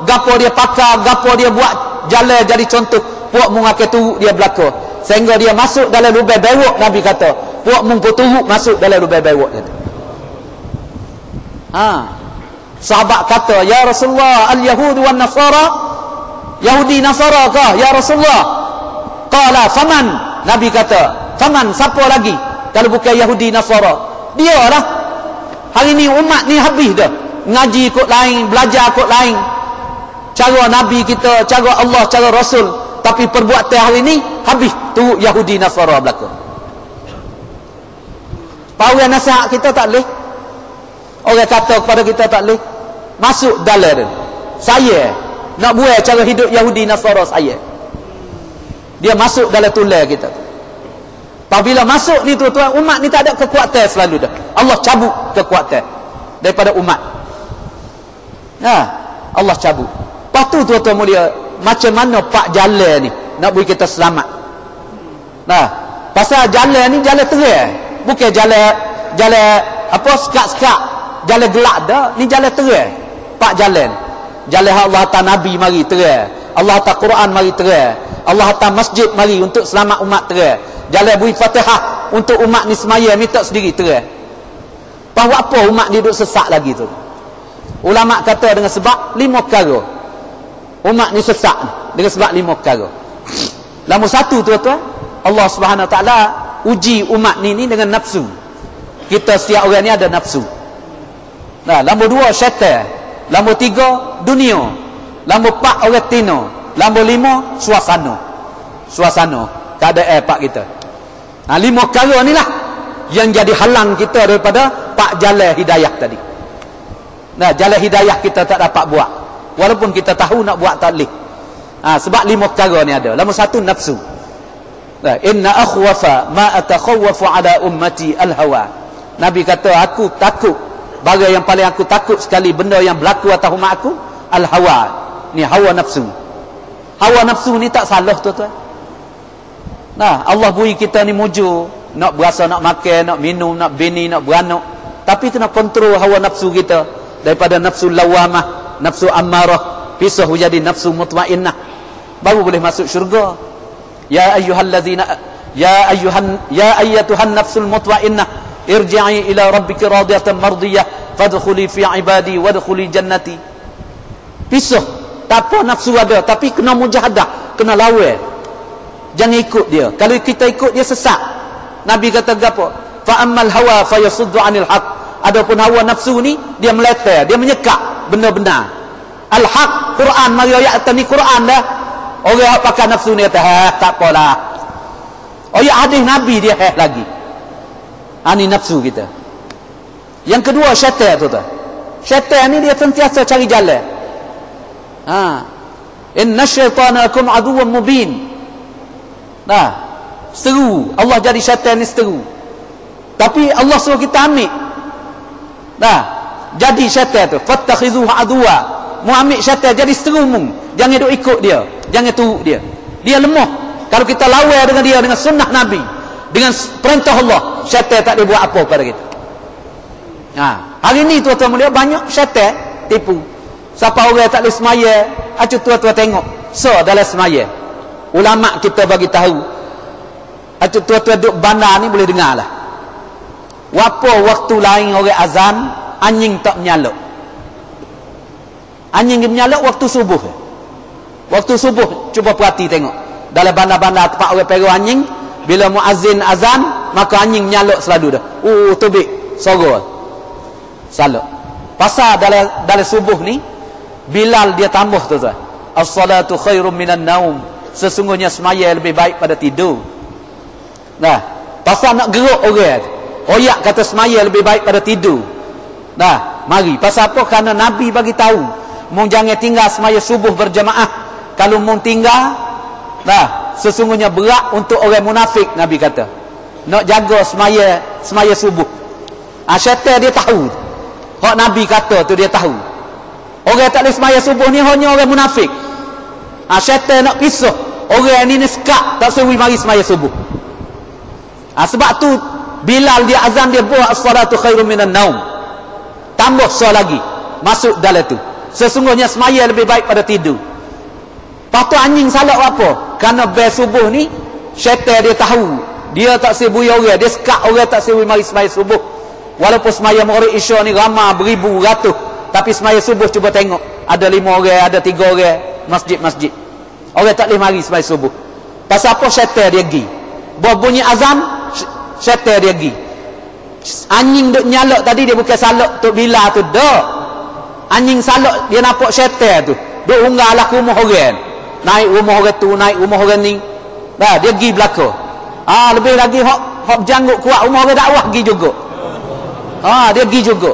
gapo dia pakar, gapo dia buat jalan jadi contoh, puak mung akan turut dia belaka sehingga dia masuk dalam lubang bewok. Nabi kata puak mung pun turut masuk dalam lubang bewok dia. Sahabat kata, ya Rasulullah, al-Yahud wan Nasara, Yahudi Nasara kah ya Rasulullah? Qala faman, Nabi kata faman, siapa lagi kalau bukan Yahudi Nasara? Dia lah. Hari ni umat ni habis dah, ngaji ikut lain, belajar ikut lain, cara Nabi kita, cara Allah, cara Rasul, tapi perbuatan hari ni habis turut Yahudi Nasara belaka. Pawian nasihat kita tak boleh, orang kata kepada kita tak boleh masuk dalam dia. Saya nak buat cara hidup Yahudi Nasara, saya dia masuk dalam tulang kita. Apabila masuk ni tuan-tuan, umat ni tak ada kekuatan selalu dah. Allah cabut kekuatan daripada umat. Allah cabut. Lepas tu tuan-tuan mulia, macam mana pak jalan ni nak bagi kita selamat? Pasal jalan ni jalan terang, bukan jalan apa sekat-sekat, jalan gelap dah. Ni jalan terang. Pak jalan Allah hantar Nabi mari terang, Allah hantar Quran mari terang, Allah hantar masjid mari untuk selamat umat terang. Jalan beri Fatihah untuk umat ni semaya minta sendiri terang. Bahawa apa umat ni duduk sesak lagi tu? Ulama kata dengan sebab 5 perkara umat ni sesak dengan sebab 5 perkara. Nombor 1 tuan-tuan, Allah Subhanahu Wa Taala uji umat ni dengan nafsu. Kita setiap orang ni ada nafsu. Nombor 2 syaitan, nombor 3 dunia, nombor 4 orang tino, nombor 5 suasana keadaan pak kita. 5 perkara ni lah yang jadi halang kita daripada pak jalan hidayah tadi. Jalan hidayah kita tak dapat buat, walaupun kita tahu nak buat tak boleh. Sebab 5 perkara ni ada. Nombor 1 nafsu. Inna akhwafa ma atakhawwafu ala ummati al-hawa. Nabi kata aku takut, bagai yang paling aku takut sekali benda yang berlaku atas umat aku, al-hawa. Ni hawa nafsu. Hawa nafsu ni tak salah tuan-tuan. Allah beri kita ni mujur, nak berasa nak makan, nak minum, nak bini, nak beranak, tapi kena kontrol hawa nafsu kita daripada nafsu lawamah, nafsu ammarah, pisah menjadi nafsu mutmainnah, baru boleh masuk syurga. Ya ayyatuhan nafsul mutmainnah, irji'i ila rabbiki radiyatan mardiyah, fadkhuli fi ibadi wadkhuli jannati. Pisah, tak apa nafsu ada, tapi kena mujahadah, kena lawan. Jangan ikut dia. Kalau kita ikut dia sesat. Nabi kata gapo? Fa ammal hawa fayasuddu 'anil haq. Adapun hawa nafsu ni dia meleter, dia menyekat benda-benar. Al-haq, Quran mari ayat ni Quran dah. Orang yang pakai nafsu ni kata, tak apalah. Ayat hadis Nabi dia lagi. Ni nafsu kita. Yang kedua syaitan tu. Syaitan ni dia sentiasa cari jalan. Inna syaitana lakum aduwwun mubin. Seru. Allah jadi syaitan ni seru, tapi Allah suruh kita ambil. Jadi syaitan tu fattakhizuhu aduwa, mu ambil syaitan jadi seteru mu. Jangan duk ikut dia, jangan turut dia. Dia lemah. Kalau kita lawan dengan dia dengan sunnah Nabi, dengan perintah Allah, syaitan tak boleh buat apa pada kita. Hari ni tuan-tuan mulia banyak syaitan tipu. Siapa orang tak boleh semaya, acu tuan-tuan tengok. So dalam semaya, ulama kita bagi tahu. Acu tuan-tuan duduk bandar ni boleh dengar lah. Wapa waktu lain orang azan, anjing tak menyalak. Anjing menyalak waktu subuh. Waktu subuh, cuba perhati tengok. Dalam bandar-bandar tempat orang peru anjing, bila muazzin azan, maka anjing menyalak selalu dah. Tubik, sorok. Salak. Pasal dalam subuh ni, Bilal dia tambah tu tuan. As-salatu khairum minan naum. Sesungguhnya semaya lebih baik pada tidur. Nah, pasal nak geruk orang. Oyak kata semaya lebih baik pada tidur. Nah, mari. Pasal apa? Kerana Nabi bagi tahu, mung jangan tinggal semaya subuh berjamaah. Kalau mung tinggal, nah, sesungguhnya berat untuk orang munafik, Nabi kata. Nak jaga semaya subuh. Syaitan dia tahu. Hak Nabi kata tu dia tahu. Orang tak boleh semaya subuh ni hanya orang munafik. Syaitan nak pisah. Orang ni sekat tak sewi mari semaya subuh. Sebab tu Bilal dia azan dia buat as-salatu khairum minan naum. Tambah so lagi. Masuk dalam tu. Sesungguhnya semaya lebih baik pada tidur. Patut anjing salak apa? Kerana bel subuh ni syaitan dia tahu. Dia tak sewi orang, dia sekat orang tak sewi mari semaya subuh. Walaupun semaya maghrib isya ni ramai beribu ratus, tapi semaya subuh cuba tengok, ada 5 orang, ada 3 orang masjid-masjid. Orang tak boleh mari semaya subuh. Pasal apa? Syaitan dia pergi. Bunyi azan, syaitan dia pergi. Anjing duk nyalak tadi dia bukan salak tok bila tu dak. Anjing salak dia nampak syaitan tu. Duk unggalah ke rumah orang. Naik rumah orang tu, naik rumah orang ni. Dah dia pergi belaka. Lebih lagi hok janggut kuat rumah orang dakwah pergi juga. Dia pergi juga.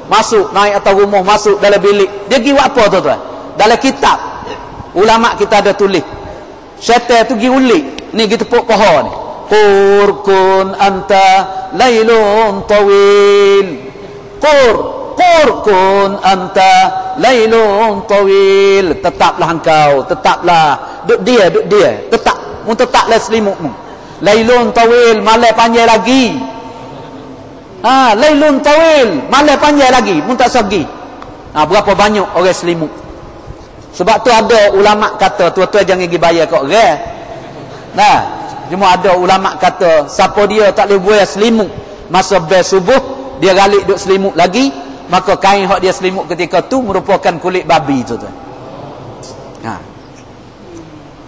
Masuk naik atas rumah, masuk dalam bilik. Dia pergi buat apa tuan-tuan? Dalam kitab ulama kita ada tulis. Syaitan tu pergi ulik. Ni kita tepuk pohon ni. Qurkun anta lailun tawil. Qurkun anta lailun tawil. Tetaplah engkau, tetaplah. Duk dia. Tetap. Mu tetaplah selimutmu. Lailun tawil, malam panjang lagi. Lailun tawil, malam panjang lagi. Mu tak segi. Berapa banyak orang selimut. Sebab tu ada ulama kata, tuan-tuan jangan pergi bayar kat orang. Cuma ada ulama kata, siapa dia tak boleh buat selimut masa bel subuh, dia galik duk selimut lagi, maka kain hak dia selimut ketika tu merupakan kulit babi tu tuan.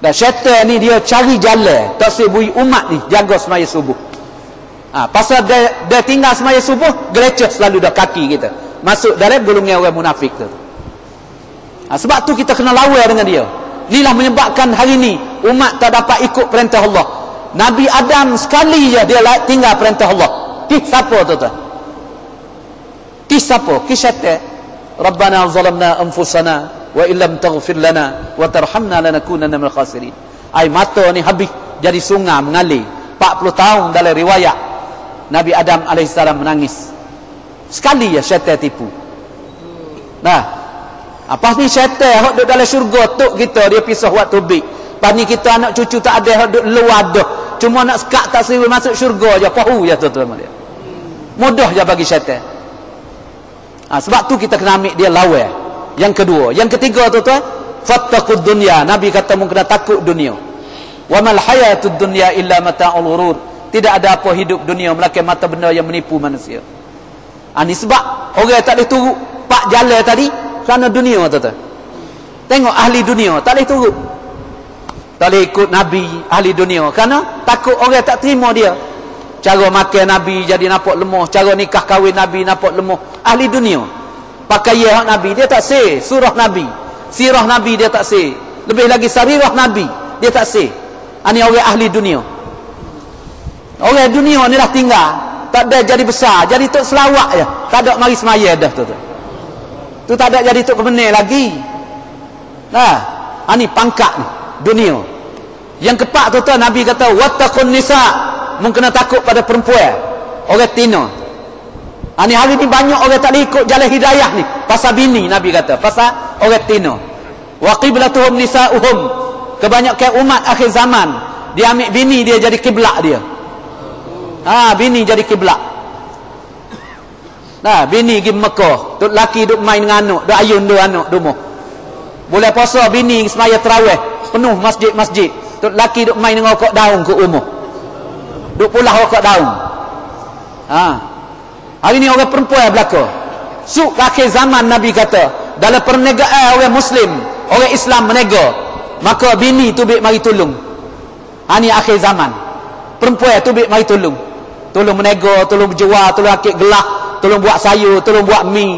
Dan syaitan ni dia cari jalan tak sebui umat ni jaga semaya subuh. Pasal dia tinggal semaya subuh, geleceh selalu dah kaki kita. Masuk dalam golongan orang munafik tu. Sebab tu kita kena lawan dengan dia. Inilah menyebabkan hari ni umat tak dapat ikut perintah Allah. Nabi Adam sekali je dia tinggal perintah Allah. Siapa tuan-tuan? Siapa? Syaitan. Rabbana zalamna anfusana wa illam taghfir lana wa tarhamna lanakunanna minal khasirin. Mata ni habis jadi sungai mengalir. 40 tahun dalam riwayat Nabi Adam AS menangis. Sekali je syaitan tipu. Apa ni syaitan hok duduk dalam syurga tok kita dia pisah waktu tubik. Pas ni kita anak cucu tak ada hok duduk luar dah. Cuma nak sekat tak sewi masuk syurga je, pahu je tuan-tuan dia. Mudah je bagi syaitan. Sebab tu kita kena ambil dia lawan. Yang kedua, yang ketiga tuan-tuan, fattaqud dunya. Nabi kata mu kena takut dunia. Wa mal hayatud dunya illa mata'ul ghurur. Tidak ada apa hidup dunia melainkan mata benda yang menipu manusia. Ni sebab orang tak boleh turut pak jalan tadi kerana dunia tuan-tuan. Tengok ahli dunia tak boleh turut. Tak boleh ikut Nabi ahli dunia kerana takut orang tak terima dia. Cara makan Nabi jadi nampak lemah, cara nikah kahwin Nabi nampak lemah. Ahli dunia pakaian Nabi dia tak seh, surah Nabi, sirah Nabi dia tak seh, lebih lagi sarirah Nabi dia tak seh. Ini orang ahli dunia. Orang dunia ni lah tinggal, tak ada jadi besar, jadi tok selawak je, tak ada mari semaya dah tu. Tu tak ada jadi tok kebenar lagi. Ini pangkat ni dunia. Yang keempat tu Nabi kata wattaqun nisa, mung kena takut pada perempuan, orang tina. Ni hari ni banyak orang tak ikut jalan hidayah ni. Pasal bini, Nabi kata. Pasal orang tino. Wa qiblatuhum nisa'uhum. Kebanyakan umat akhir zaman, dia ambil bini dia jadi kiblat dia. Bini jadi kiblat. Bini pergi Mekah, duk laki duk main dengan anak, duk ayun duk anak rumah. Boleh puasa bini semaya tarawih, penuh masjid-masjid. Duk laki duk main dengan rokok daun ke rumah. Duk pulah rokok daun. Hari ni orang perempuan berlaku. Suk akhir zaman Nabi kata, dalam perniagaan orang Muslim, orang Islam menega, maka bini tu bik mari tolong. Ni akhir zaman. Perempuan tu bik mari tolong. Tolong menega, tolong berjual, tolong akik gelah, tolong buat sayur, tolong buat mi,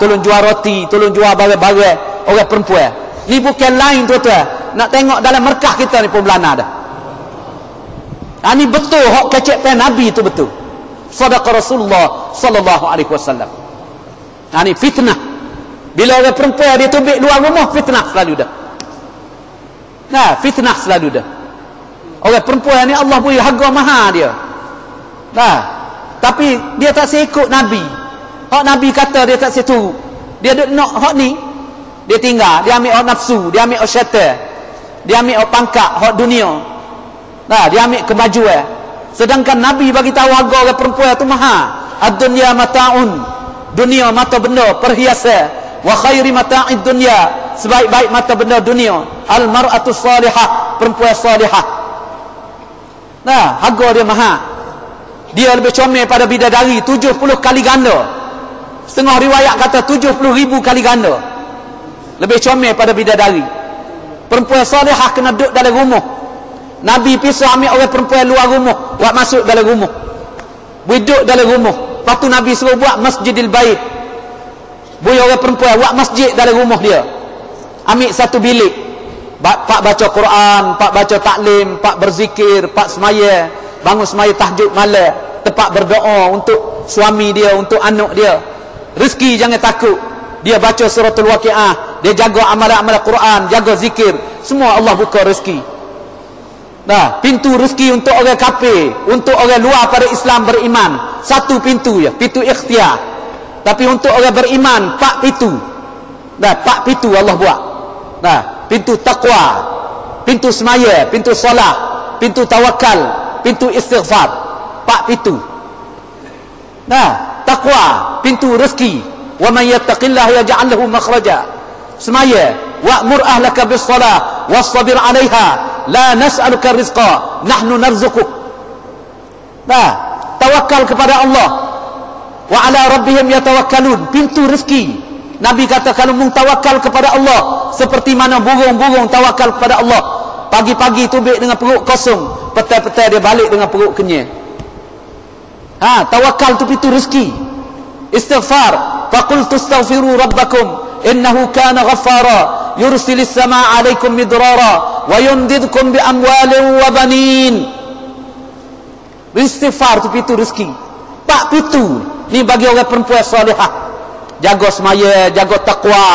tolong jual roti, tolong jual barang-barang orang perempuan. Ni bukan lain tuan-tuan. Nak tengok dalam merkah kita ni pun belana dah. Ni betul hak kecek Nabi tu betul. Sadaqa Rasulullah sallallahu alaihi wasallam. Ni fitnah. Bila orang perempuan dia tubik luar rumah, fitnah selalu dah. Fitnah selalu dah. Orang perempuan ni Allah beri harga mahal dia. Tapi dia tak seikut Nabi. Hak Nabi kata dia tak setu. Dia duk nak hak ni, dia tinggal, dia ambil hak nafsu, dia ambil hak syaitan. Dia ambil hak pangkat, hak dunia. Dia ambil kemajuan. Sedangkan Nabi bagi tahu harga orang perempuan tu mahal. Ad-dunya mata'un. Dunia mata benda, perhiasan. Wa khairi mata'id dunya. Sebaik-baik mata benda dunia. Al-mar'atu salihah, perempuan salihah. Harga dia mahal. Dia lebih comel pada bidadari 70 kali ganda. Setengah riwayat kata 70,000 kali ganda. Lebih comel pada bidadari. Perempuan salihah kena duduk dalam rumah. Nabi pisah ambil orang perempuan luar rumah, buat masuk dalam rumah. Duduk dalam rumah. Lepas tu Nabi suruh buat Masjidil Bait. Buat orang perempuan buat masjid dalam rumah dia. Ambil satu bilik. Pak baca Quran, pak baca taklim, pak berzikir, pak semaya, bangun semaya tahajud malam, tempat berdoa untuk suami dia, untuk anak dia. Rezeki jangan takut. Dia baca suratul Waqiah, dia jaga amalan-amalan Quran, jaga zikir, semua Allah buka rezeki. Pintu rezeki untuk orang kafir, untuk orang luar pada Islam beriman, satu pintu je, pintu ikhtiar. Tapi untuk orang beriman, 4 pintu. 4 pintu Allah buat. Pintu taqwa, pintu semaya, pintu solat, pintu tawakal, pintu istighfar. 4 pintu. Taqwa, pintu rezeki. Wa man yattaqillaha yaj'al lahu makhraja. Semaya, wa'mur ahlaka bis-shalah wastabir 'alaiha la nas'aluka rizqa nahnu narzuquk. Tawakal kepada Allah. Wa 'ala rabbihim yatawakkalun, pintu rezeki. Nabi kata kalau mung tawakal kepada Allah seperti mana burung-burung tawakal kepada Allah. Pagi-pagi tubik dengan perut kosong, petang-petang dia balik dengan perut kenyang. Tawakal tu pintu rezeki. Istighfar, faqul tastaghfiru rabbakum innahu kana ghaffara yursilis samaa 'alaikum midrara wa yumdidkum bi amwalin wa banin. Istighfar tu pintu rezeki. 4 pintu ni bagi orang perempuan salihah. Jaga semaya, jaga takwa,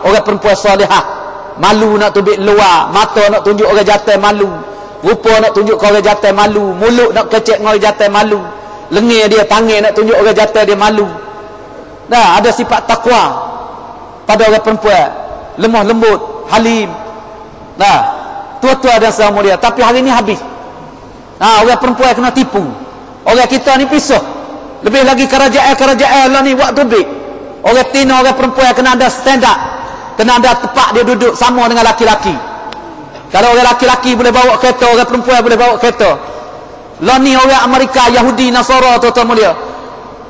orang perempuan salihah. Malu nak tubik luar, mata nak tunjuk orang jatuh malu, rupa nak tunjuk orang jatuh malu, mulut nak kecek orang jatuh malu, lengir dia, tangan nak tunjuk orang jatuh dia malu. Ada sifat takwa pada orang perempuan, lemah lembut, halim. Tua-tua dan sama dia. Tapi hari ni habis. Orang perempuan kena tipu. Orang kita ni pisah. Lebih lagi kerajaan-kerajaan lah ni buat tubik. Orang tina, orang perempuan kena ada stand up, kena ada tempat dia duduk sama dengan laki-laki. Kalau orang laki-laki boleh bawa kereta, orang perempuan boleh bawa kereta. Lah ni orang Amerika, Yahudi, Nasara tuan-tuan mulia,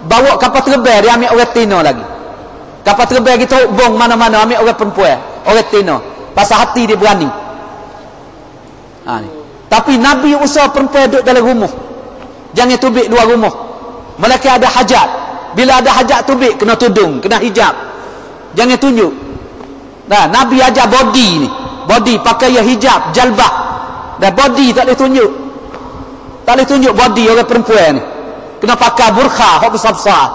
bawa kapal terbang, dia ambil orang tina lagi. Kapal terbang kita bong mana-mana, ambil orang perempuan, orang tina. Pasal hati dia berani. Ni. Tapi Nabi usaha perempuan duduk dalam rumah. Jangan tubik luar rumah. Mereka ada hajat. Bila ada hajat tubik, kena tudung, kena hijab. Jangan tunjuk. Nabi ajar body ni. Body pakai hijab, jalbah. Body tak boleh tunjuk. Tak boleh tunjuk body orang perempuan ni. Kena pakai burkha, hak besar-besar.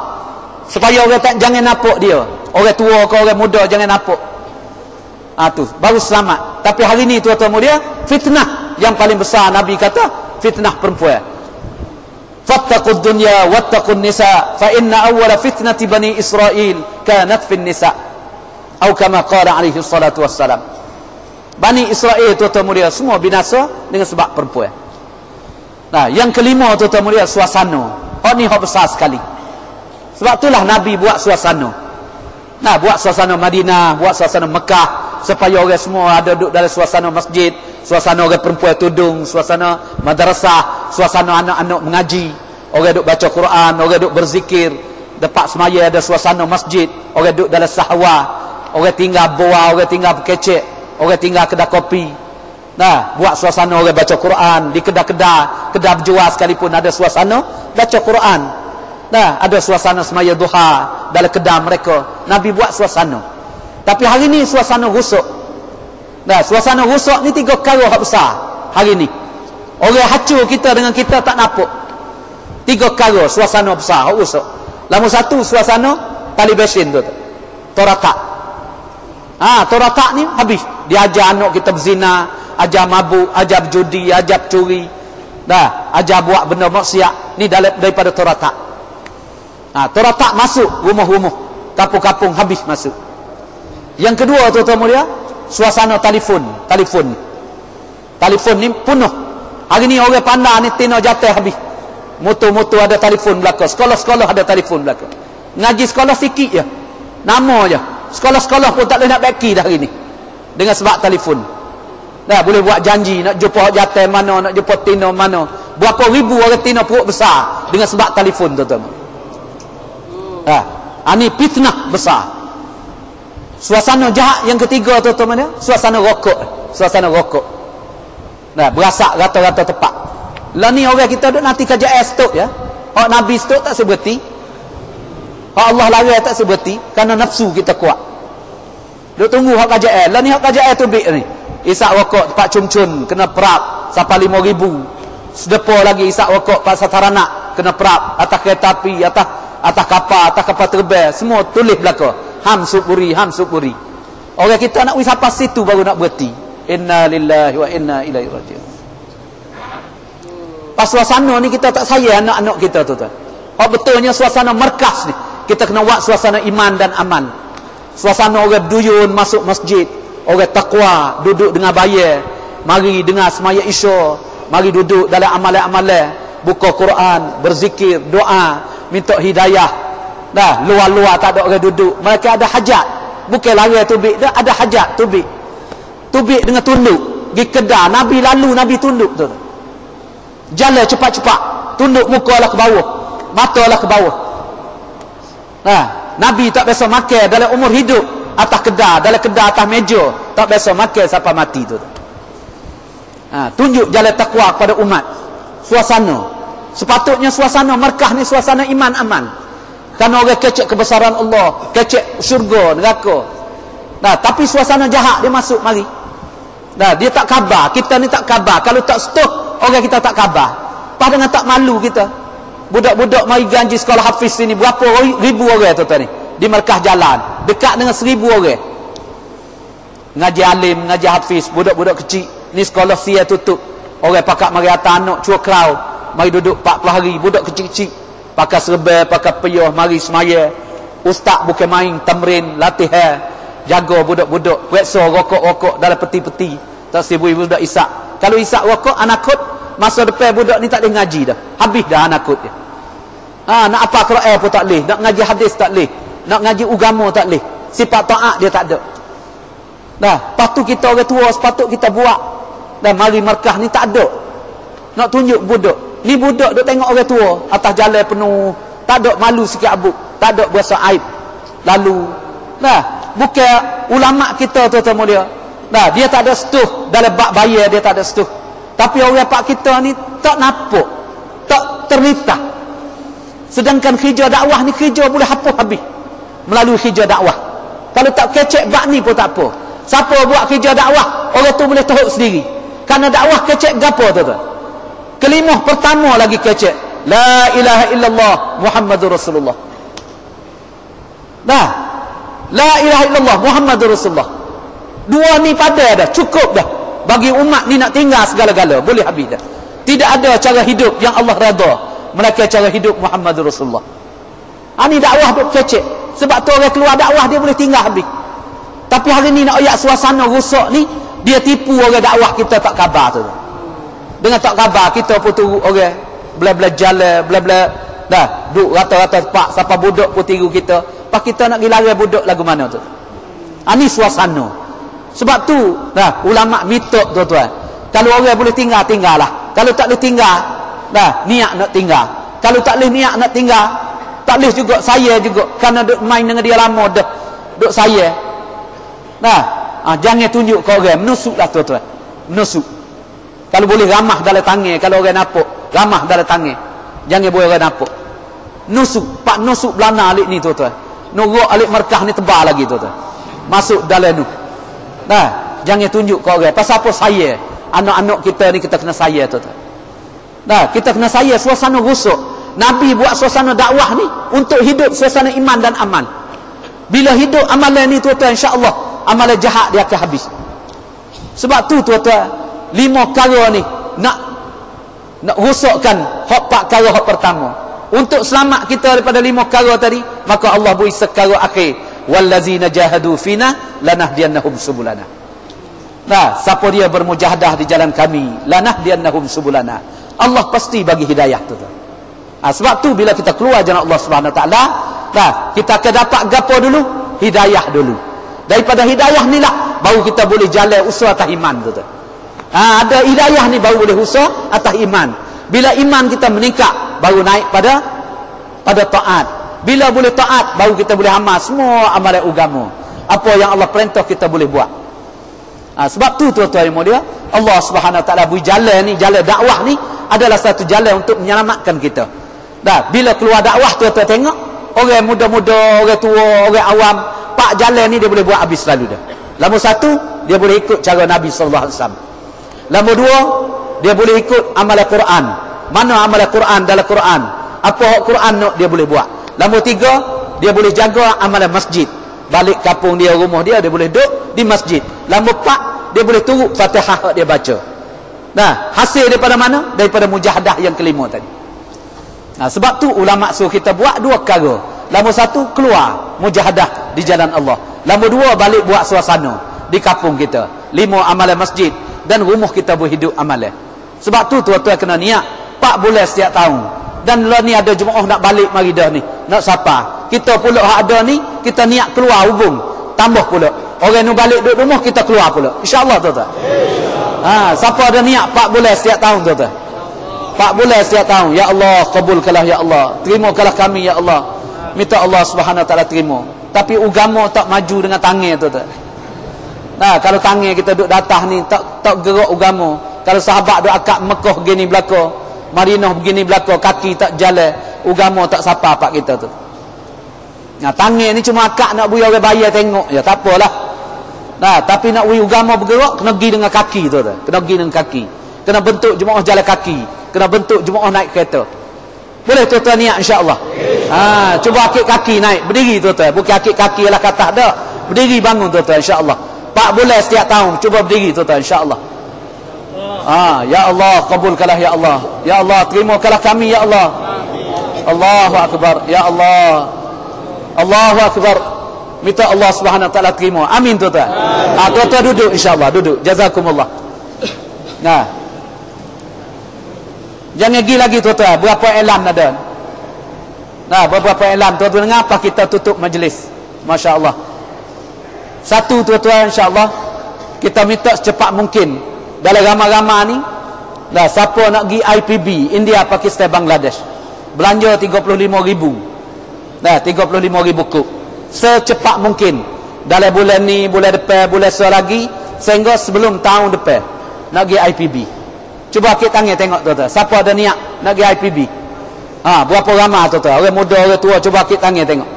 Supaya orang tak jangan nampak dia. Orang tua ke orang muda jangan nampak. Tu baru selamat. Tapi hari ni tuan-tuan mulia, fitnah yang paling besar Nabi kata, fitnah perempuan. fattaqud dunya wattaqun nisa fa inna awwala fitnati bani Israil kanat fin nisa atau kama qala alaihi salatu wassalam. Bani Israel tuan-tuan mulia semua binasa dengan sebab perempuan. Nah, yang kelima tuan-tuan mulia suasana. Oh ni hak besar sekali. Sebab itulah Nabi buat suasana. Nah, buat suasana Madinah, buat suasana Mekah supaya orang semua ada duduk dalam suasana masjid, suasana orang perempuan tudung, suasana madrasah, suasana anak-anak mengaji, orang duduk baca Quran, orang duduk berzikir, depan semaya ada suasana masjid, orang duduk dalam sahwah, orang tinggal boa, orang tinggal berkecek, orang tinggal kedai kopi. Nah, buat suasana orang baca Quran di kedai-kedai, kedai berjual sekalipun ada suasana baca Quran. Nah, ada suasana semaya duha dalam kedai mereka. Nabi buat suasana. Tapi hari ni suasana rusuk. Nah, suasana rusuk ni 3 perkara hak besar hari ni. Orang hancur kita dengan kita tak nampak. 3 perkara suasana besar hak rusuk. Nombor 1 suasana talibashin tu. Toratak. Toratak ni habis. Dia ajar anak kita berzina, ajar mabuk, ajar berjudi, ajar curi. Dah, ajar buat benda maksiat. Ni daripada toratak. Toratak masuk rumah-rumah, kampung-kampung habis masuk. Yang kedua tuan-tuan mulia, suasana telefon. Telefon ni penuh. Hari ni orang pandai ni tino jatuh habis. Motor-motor ada telefon belakang, sekolah-sekolah ada telefon belakang. Ngaji sekolah sikit je, nama je. Sekolah-sekolah pun tak boleh nak baki dah hari ni dengan sebab telefon. Dah boleh buat janji nak jumpa jatuh mana, nak jumpa tino mana. Berapa ribu orang tino perut besar dengan sebab telefon tuan-tuan. Ini fitnah besar. Suasana jahat yang ketiga tuan-tuan, suasana rokok. Nah, berasak rata-rata tepat. Lah ni orang kita duk nanti kajian stok ya. Hak Nabi stok tak seberti. Hak Allah larang tak seberti kerana nafsu kita kuat. Duk tunggu hak kajian. Lah ni hak kajian tu bik ni. Isak rokok tempat cun-cun kena perap sampai 5,000. Sedepa lagi isak rokok pasal taranak kena perap atas kereta api, atas kapal terbang, semua tulis belaka ham suburi. Orang kita nak wisapa situ baru nak berhenti. Inna lillahi wa inna ilaihi raji'un. Pas suasana ni kita tak sayang anak-anak kita tu. Betulnya suasana markas ni kita kena buat suasana iman dan aman. Suasana orang berduyun masuk masjid, orang takwa duduk dengan bayar, mari dengar semaya isya, mari duduk dalam amalan-amalan, buka Quran, berzikir, doa, minta hidayah. Dah, luar-luar tak ada orang duduk. Mereka ada hajat. Bukan lari tubik dah, ada hajat tubik. Tubik dengan tunduk. Pergi kedai, Nabi lalu, Nabi tunduk tu. Jalan cepat-cepat, tunduk muka lah ke bawah, mata lah ke bawah. Nah, Nabi tak biasa makan dalam umur hidup atas kedai, dalam kedai atas meja, tak biasa makan sampai mati tu. Tunjuk jalan takwa kepada umat. Suasana. Sepatutnya suasana markah ni suasana iman aman. Kerana orang kecek kebesaran Allah, kecek syurga, neraka. Nah, tapi suasana jahat dia masuk mari. Nah, dia tak khabar, kita ni tak khabar. Kalau tak setuh, orang kita tak khabar. Padahal tak malu kita. Budak-budak mari ganji sekolah hafiz sini berapa ribu orang tu ni di markah jalan, dekat dengan 1,000 orang. Ngaji alim, ngaji hafiz, budak-budak kecil. Ni sekolah sia tutup. Orang pakak mari atas anak cua crowd. Mari duduk 40 hari, budak kecil-kecil pakai serba, pakai peyuh, mari semaya. Ustaz bukan main tamrin, latihan, jaga budak-budak, periksa rokok-rokok dalam peti-peti. Tak si ibu budak isak. Kalau isak rokok anakut, masa depan budak ni tak boleh ngaji dah. Habis dah anakut dia. Nak apa Quran pun tak boleh, nak ngaji hadis tak boleh, nak ngaji agama tak boleh. Sifat taat dia tak ada. Dah, patut kita orang tua sepatut kita buat. Dan mari markah ni tak ada. Nak tunjuk budak. Ni budak duk tengok orang tua atas jalan penuh, tak ada malu sikit abuk, tak ada berasa aib. Lalu, nah, bukan ulama kita tuan-tuan mulia. Nah, dia tak ada setuh dalam bab bayar, dia tak ada setuh. Tapi orang pak kita ni tak nampak, tak terlintas. Sedangkan kerja dakwah ni kerja boleh hapus habis melalui kerja dakwah. Kalau tak kecek bab ni pun tak apa. Siapa buat kerja dakwah, orang tu boleh tahu sendiri. Kerana dakwah kecek gapo tuan-tuan? Kelimah pertama lagi kecek, la ilaha illallah Muhammadur Rasulullah. Dah, la ilaha illallah Muhammadur Rasulullah. Dua ni pada dah, cukup dah. Bagi umat ni nak tinggal segala-gala, boleh habis dah. Tidak ada cara hidup yang Allah redha melainkan cara hidup Muhammad Rasulullah. Ini dakwah duk kecek. Sebab tu orang keluar dakwah dia boleh tinggal habis. Tapi hari ni nak ayat suasana rusak ni, dia tipu orang dakwah kita tak khabar tu. Dengan tak khabar kita pun turut orang bela-bela jalan, bela-bela dah duk rata-rata tempat siapa budak pun tiru kita. Pas kita nak pergi lari budak lagu mana tu. Ini suasana. Sebab tu dah ulama mitok tuan-tuan. Kalau orang boleh tinggal, tinggallah. Kalau tak boleh tinggal, dah niat nak tinggal. Kalau tak boleh niat nak tinggal, tak boleh juga saya juga kerana duk main dengan dia lama dah. Duk saya. Nah, jangan tunjuk ke orang, menusuklah tuan-tuan. Menusuk. Kalau boleh ramah dalam tangan, kalau orang napuk, ramah dalam tangan. Jangan boleh orang napuk. Nusuk, pak nusuk belana alik ni tuan-tuan. Nuruk alik markah ni tebal lagi tuan-tuan. Masuk dalam tu. Nah, jangan tunjuk ke orang. Pasal apa saya? Anak-anak kita ni kita kena saya tuan-tuan. Nah, kita kena saya suasana rusuk. Nabi buat suasana dakwah ni untuk hidup suasana iman dan aman. Bila hidup amalan ni tuan-tuan, insya-Allah amalan jahat dia akan habis. Sebab tu tuan-tuan, 5 perkara ni nak rusakkan hak 4 perkara hak pertama. Untuk selamat kita daripada 5 perkara tadi, maka Allah beri perkara akhir, wallazina jahadu fina lanahdiyannahum subulana. Nah, siapa dia bermujahadah di jalan kami, lanahdiyannahum subulana, Allah pasti bagi hidayah tu. Sebab tu bila kita keluar jalan Allah Subhanahu Wa Taala, nah, kita akan dapat gapo dulu? Hidayah dulu. Daripada hidayah ni lah baru kita boleh jalan usaha atas iman tu. Ada hidayah ni baru boleh usaha atas iman. Bila iman kita meningkat, baru naik pada taat. Bila boleh taat, baru kita boleh amal semua amalan agama. Apa yang Allah perintah kita boleh buat. Sebab tu tuan-tuan yang mulia, Allah Subhanahu Wa Taala beri jalan ni, jalan dakwah ni adalah satu jalan untuk menyelamatkan kita. Dah, bila keluar dakwah tuan-tuan tengok, orang muda-muda, orang tua, orang awam, pak jalan ni dia boleh buat habis selalu dah. Nombor 1, dia boleh ikut cara Nabi sallallahu alaihi wasallam. Nombor 2, dia boleh ikut amalan Quran. Mana amalan Quran dalam Quran? Apa hak Quran nak dia boleh buat. Nombor 3, dia boleh jaga amalan masjid. Balik kampung dia, rumah dia boleh duduk di masjid. Nombor 4, dia boleh turut Fatihah dia baca. Nah, hasil daripada mana? Daripada mujahadah yang kelima tadi. Sebab tu ulama suruh kita buat 2 perkara. Nombor 1, keluar mujahadah di jalan Allah. Nombor 2, balik buat suasana di kampung kita. 5, amalan masjid dan rumah kita berhidup amalan. Sebab tu tuan-tuan kena niat 4 bulan setiap tahun. Dan lah ni ada jemaah nak balik mari dah ni, nak sapa. Kita pula hak ada ni, kita niat keluar hubung, tambah pula. Orang nu balik duduk rumah, kita keluar pula. Insya-Allah tuan-tuan. Siapa ada niat 4 bulan setiap tahun tuan-tuan? 4 bulan setiap tahun. Ya Allah, kabulkanlah ya Allah. Terimakanlah kami ya Allah. Minta Allah Subhanahu Wa Taala terima. Tapi agama tak maju dengan tangan tuan-tuan. Nah, kalau tangan kita duduk datah ni tak gerak agama. Kalau sahabat duk akad Mekah begini belaka, Madinah begini belaka, kaki tak jalan, agama tak sapa pak kita tu. Nah, tangan ni cuma akad nak bui orang bayar tengok je, tak apalah. Nah, tapi nak bui agama bergerak kena pergi dengan kaki tu. Kena pergi dengan kaki. Kena bentuk jemaah jalan kaki, kena bentuk jemaah naik kereta. Boleh tuan-tuan niat insya-Allah. Cuba akik kaki naik, berdiri tuan-tuan. Bukan akik kaki ialah kata dak. Berdiri bangun tuan-tuan insya-Allah. 4 bulan setiap tahun cuba berdiri tuan-tuan insya-Allah. Ya Allah, kabulkanlah ya Allah. Ya Allah, terimakanlah kami ya Allah. Allahu akbar. Ya Allah. Allahu akbar. Minta Allah Subhanahu Wa Taala terima. Amin tuan-tuan. Tuan-tuan duduk insya-Allah, duduk. Jazakumullah. Nah. Jangan pergi lagi tuan-tuan, berapa iklan ada. Nah, beberapa iklan tuan-tuan dengar apa kita tutup majlis. Masya-Allah. Satu tuan-tuan insya-Allah kita minta secepat mungkin dalam ramai-ramai ni, dah siapa nak pergi IPB, India, Pakistan, Bangladesh, belanja 35,000. Dah 35,000 kub. Secepat mungkin dalam bulan ni, bulan depan, bulan lagi, sehingga sebelum tahun depan nak pergi IPB. Cuba akik tangan tengok tuan-tuan, siapa ada niat nak pergi IPB. Berapa ramai tuan-tuan, orang muda, orang tua, cuba akik tangan tengok.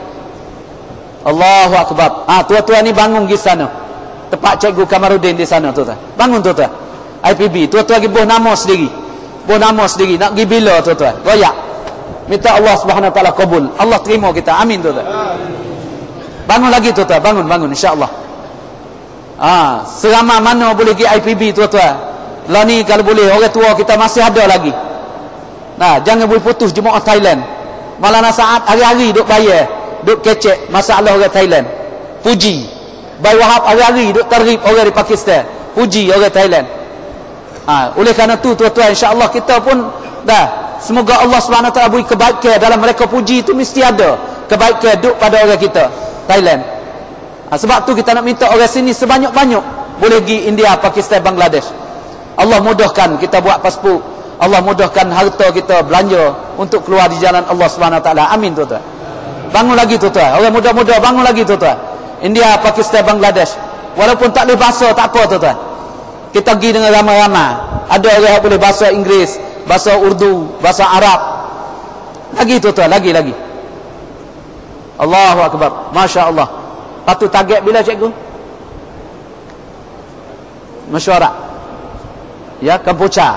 Allahu akbar. Tuan-tuan ni bangun pergi sana. Tempat Cikgu Kamarudin di sana tuan-tuan. Bangun tuan-tuan. IPB, tuan-tuan pergi buh nama sendiri. Buh nama sendiri, nak pergi bila tuan-tuan? Royak. Minta Allah Subhanahu Wa Taala kabul. Allah terima kita. Amin tuan-tuan. Bangun lagi tuan-tuan, bangun insya-Allah. Seramai mana boleh pergi IPB tuan-tuan? Lah ni kalau boleh, orang tua kita masih ada lagi. Nah, jangan boleh putus jemaah Thailand. Malah saat hari-hari duk bayar, duk kecek masalah orang Thailand. Puji. Bayi Wahab hari-hari duk tarif orang di Pakistan. Puji orang Thailand. Oleh kerana tu tuan-tuan, insya-Allah kita pun dah, semoga Allah SWT beri kebaikan dalam mereka puji itu, mesti ada kebaikan duk pada orang kita Thailand. Sebab tu kita nak minta orang sini sebanyak-banyak boleh pergi India, Pakistan, Bangladesh. Allah mudahkan kita buat pasport, Allah mudahkan harta kita belanja untuk keluar di jalan Allah SWT. Amin tuan-tuan. Bangun lagi tuan-tuan, orang muda-muda bangun lagi tuan-tuan. India, Pakistan, Bangladesh. Walaupun tak boleh bahasa, tak apa tuan-tuan, kita pergi dengan ramai-ramai. Ada orang yang boleh bahasa Inggeris, bahasa Urdu, bahasa Arab. Lagi tuan-tuan, lagi. Allahu Akbar, Masya Allah. Patut target bila cikgu? Mesyuarat. Ya, Kampucha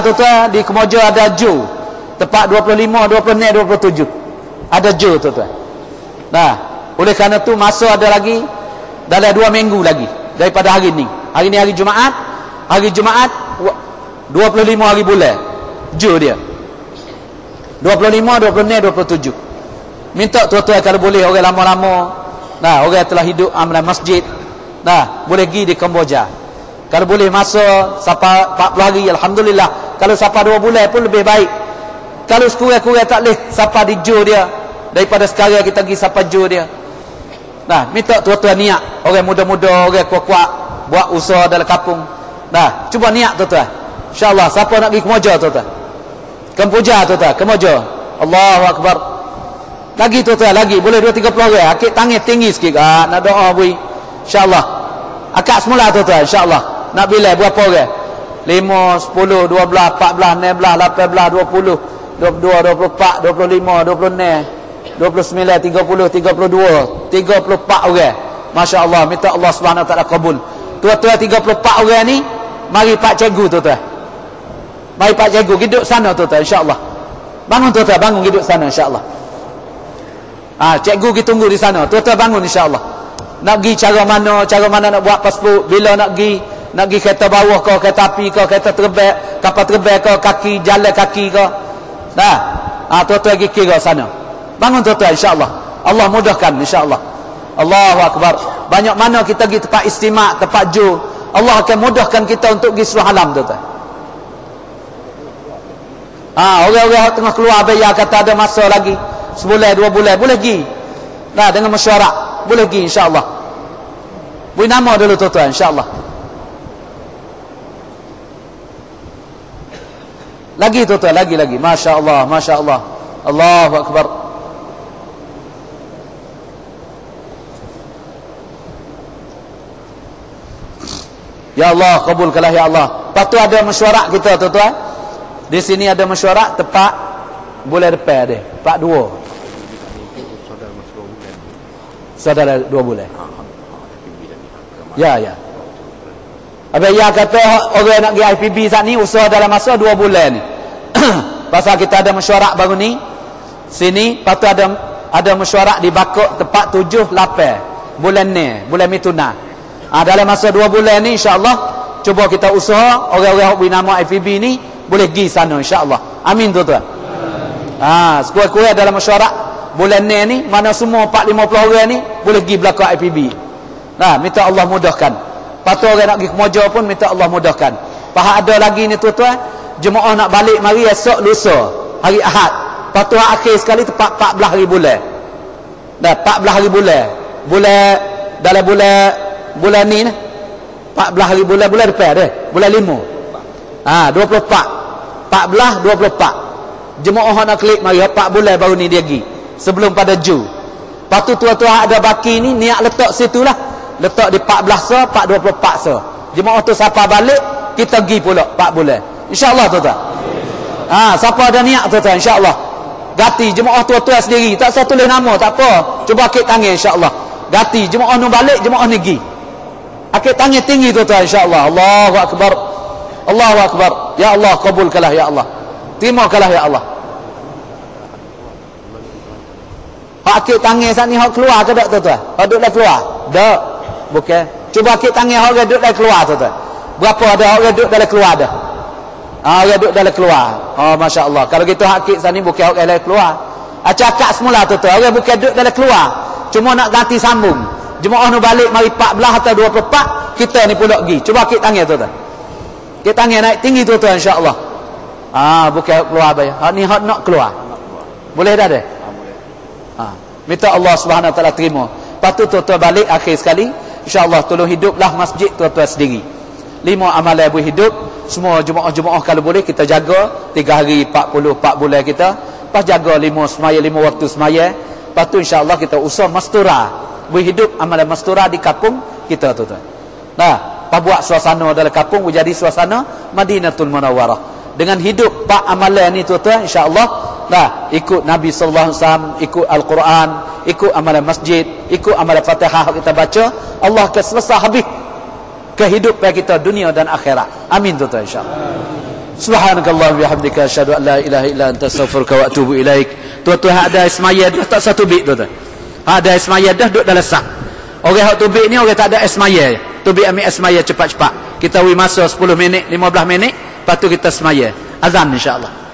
tuan-tuan, di Kemoja ada Ju. Tepat 25, 26, 27. Ada Ju tuan-tuan. Nah, oleh kerana tu masa ada lagi dalam 2 minggu lagi daripada hari ni. Hari ni hari Jumaat. Hari Jumaat 25 hari bulan. Ju dia. 25, 26, 27. Minta tuan-tuan kalau boleh orang lama-lama. Nah, orang telah hidup amalan masjid. Nah, boleh pergi di Kamboja. Kalau boleh masa sampai 40 hari, alhamdulillah. Kalau sampai 2 bulan pun lebih baik. Kalau sekurang-kurang tak boleh sampai di Ju dia, daripada sekarang kita pergi sampai Ju dia. Nah, minta tuan-tuan niat, orang muda-muda, orang kuat-kuat buat usaha dalam kampung. Nah, cuba niat tuan-tuan. Insya-Allah siapa nak pergi Kemoja tuan-tuan? Kamboja tuan-tuan, Kemoja. Allahu Akbar. Lagi tuan-tuan, lagi boleh 2-30 orang. Akik tangan tinggi sikit. Nak doa bui. Insya-Allah. Akak semula tuan-tuan, insya-Allah. Nak bila berapa orang? 5, 10, 12, 14, 16, 18, 20, 22, 24, 25, 26, 29, 30, 32, 34 orang. Masya-Allah, minta Allah SWT kabul. Tuan-tuan 34 orang ni, mari Pak Cikgu tuan-tuan. Mari Pak Cikgu hidup sana tuan-tuan, insya-Allah. Bangun tuan-tuan, bangun hidup sana insya-Allah. Cikgu kita tunggu di sana. Tuan-tuan bangun insya-Allah. Nak pergi cara mana nak buat pasport, bila nak pergi kereta bawah ke, kereta api ke, kereta terbang, kapal terbang ke, kaki jalan kaki ke. Dah. Tuan-tuan pergi kira sana. Bangun tuan-tuan insya-Allah. Allah mudahkan insya-Allah. Allahu Akbar. Banyak mana kita pergi tempat istimak, tempat Ju, Allah akan mudahkan kita untuk pergi seluruh alam tuan-tuan. Orang-orang tengah keluar bayar kata ada masa lagi sebulan 2 bulan boleh pergi. Nah, dengan mesyuarat boleh pergi insya-Allah. Beri nama dulu tuan-tuan insya-Allah. Lagi tuan-tuan, lagi. Masya-Allah, masya-Allah. Allahu Akbar. Ya Allah, kabulkanlah ya Allah. Lepas tu ada mesyuarat kita tuan-tuan. Di sini ada mesyuarat tepat bulan depan dia. Pak 2. Saudara 2 bulan. Ya. Habis ya kata orang nak pergi IPB saat ni usaha dalam masa 2 bulan ni. Pasal kita ada mesyuarat baru ni. Sini, lepas tu ada mesyuarat di Bakok tepat 7, 8 bulan ni, bulan Mituna. Dalam masa 2 bulan ni insya-Allah cuba kita usaha orang-orang yang beri nama IPB ni boleh pergi sana insya-Allah. Amin tuan-tuan. Sekurang-kurang dalam mesyuarat bulan ni mana semua 4-50 orang ni boleh pergi belakang IPB. Nah, minta Allah mudahkan. Patut orang nak pergi Kemoja pun minta Allah mudahkan. Faham ada lagi ni tuan-tuan, jemaah nak balik mari esok lusa, hari Ahad. Patut akhir sekali tepat 14 hari bulan. Dah 14 hari bulan. Dalam bulan ni 14 hari bulan depan dah. Bulan 5. 24. 14 24. Jemaah nak klik mari 4 bulan baru ni dia pergi. Sebelum pada Ju. Patut tuan-tuan ada baki ni niat letak situlah. Letak di 14 so, 424 so. Jemaah tu siapa balik, kita pergi pula 4 bulan. Insya-Allah tuan-tuan. Siapa ada niat tuan-tuan insya-Allah. Gati jemaah tuan-tuan sendiri, tak usah tulis nama, tak apa. Cuba akik tangan insya-Allah. Gati jemaah nu balik, jemaah ni pergi. Akik tangan tinggi tuan-tuan insya-Allah. Allahu Akbar. Allahu Akbar. Ya Allah, kabulkanlah ya Allah. Terimakanlah ya Allah. Hak akik tangan saat ni hak keluar ke tak tuan-tuan? Hak duduk dah keluar? Tak. Bukan. Cuba akik tangan hak duduk dah keluar tuan-tuan. Berapa ada hak duduk dah keluar dah? Orang duduk dalam keluar. Oh, Masya Allah. Kalau gitu hakik sani bukan orang dalam keluar. Cakap semula tu. Orang bukan duduk dalam keluar. Cuma nak ganti sambung. Jemaah nu balik mari 14 atau 24. Kita ni pulak pergi. Cuba kit tangan tu. Kit tangan naik tinggi tu insya-Allah. Bukan keluar bayar. Hak ni hak nak keluar. Boleh dah deh? Minta Allah Subhanahu Wa Taala terima. Lepas tu tuan-tuan balik akhir sekali. InsyaAllah tolong hiduplah masjid tuan-tuan sendiri. 5 amalan berhidup. Semua jemaah-jemaah kalau boleh kita jaga 3 hari 4 bulan kita. Lepas jaga 5 semaya 5 waktu semaya. Lepas tu insya-Allah kita usah mastura. Berhidup amalan mastura di kampung kita tuan-tuan. Nah, apa buat suasana dalam kampung menjadi suasana Madinatul Munawwarah. Dengan hidup pak amalan ni tuan-tuan insya-Allah nah ikut Nabi sallallahu alaihi wasallam, ikut Al-Quran, ikut amalan masjid, ikut amalan Fatihah kita baca, Allah akan selesai habis kehidupan kita dunia dan akhirat. Amin tuan-tuan insya-Allah. Subhanakallah wa bihamdika asyhadu an la ilaha illa anta astaghfiruka wa atubu ilaik. Tuan-tuan ada ismaya dah tak satu bit tuan-tuan. Ada ismaya dah duduk dalam sah. Orang hak tubik ni orang tak ada ismaya. Tubik ambil ismaya cepat-cepat. Kita wi masa 10 minit, 15 minit, lepas tu kita semaya. Azan insya-Allah.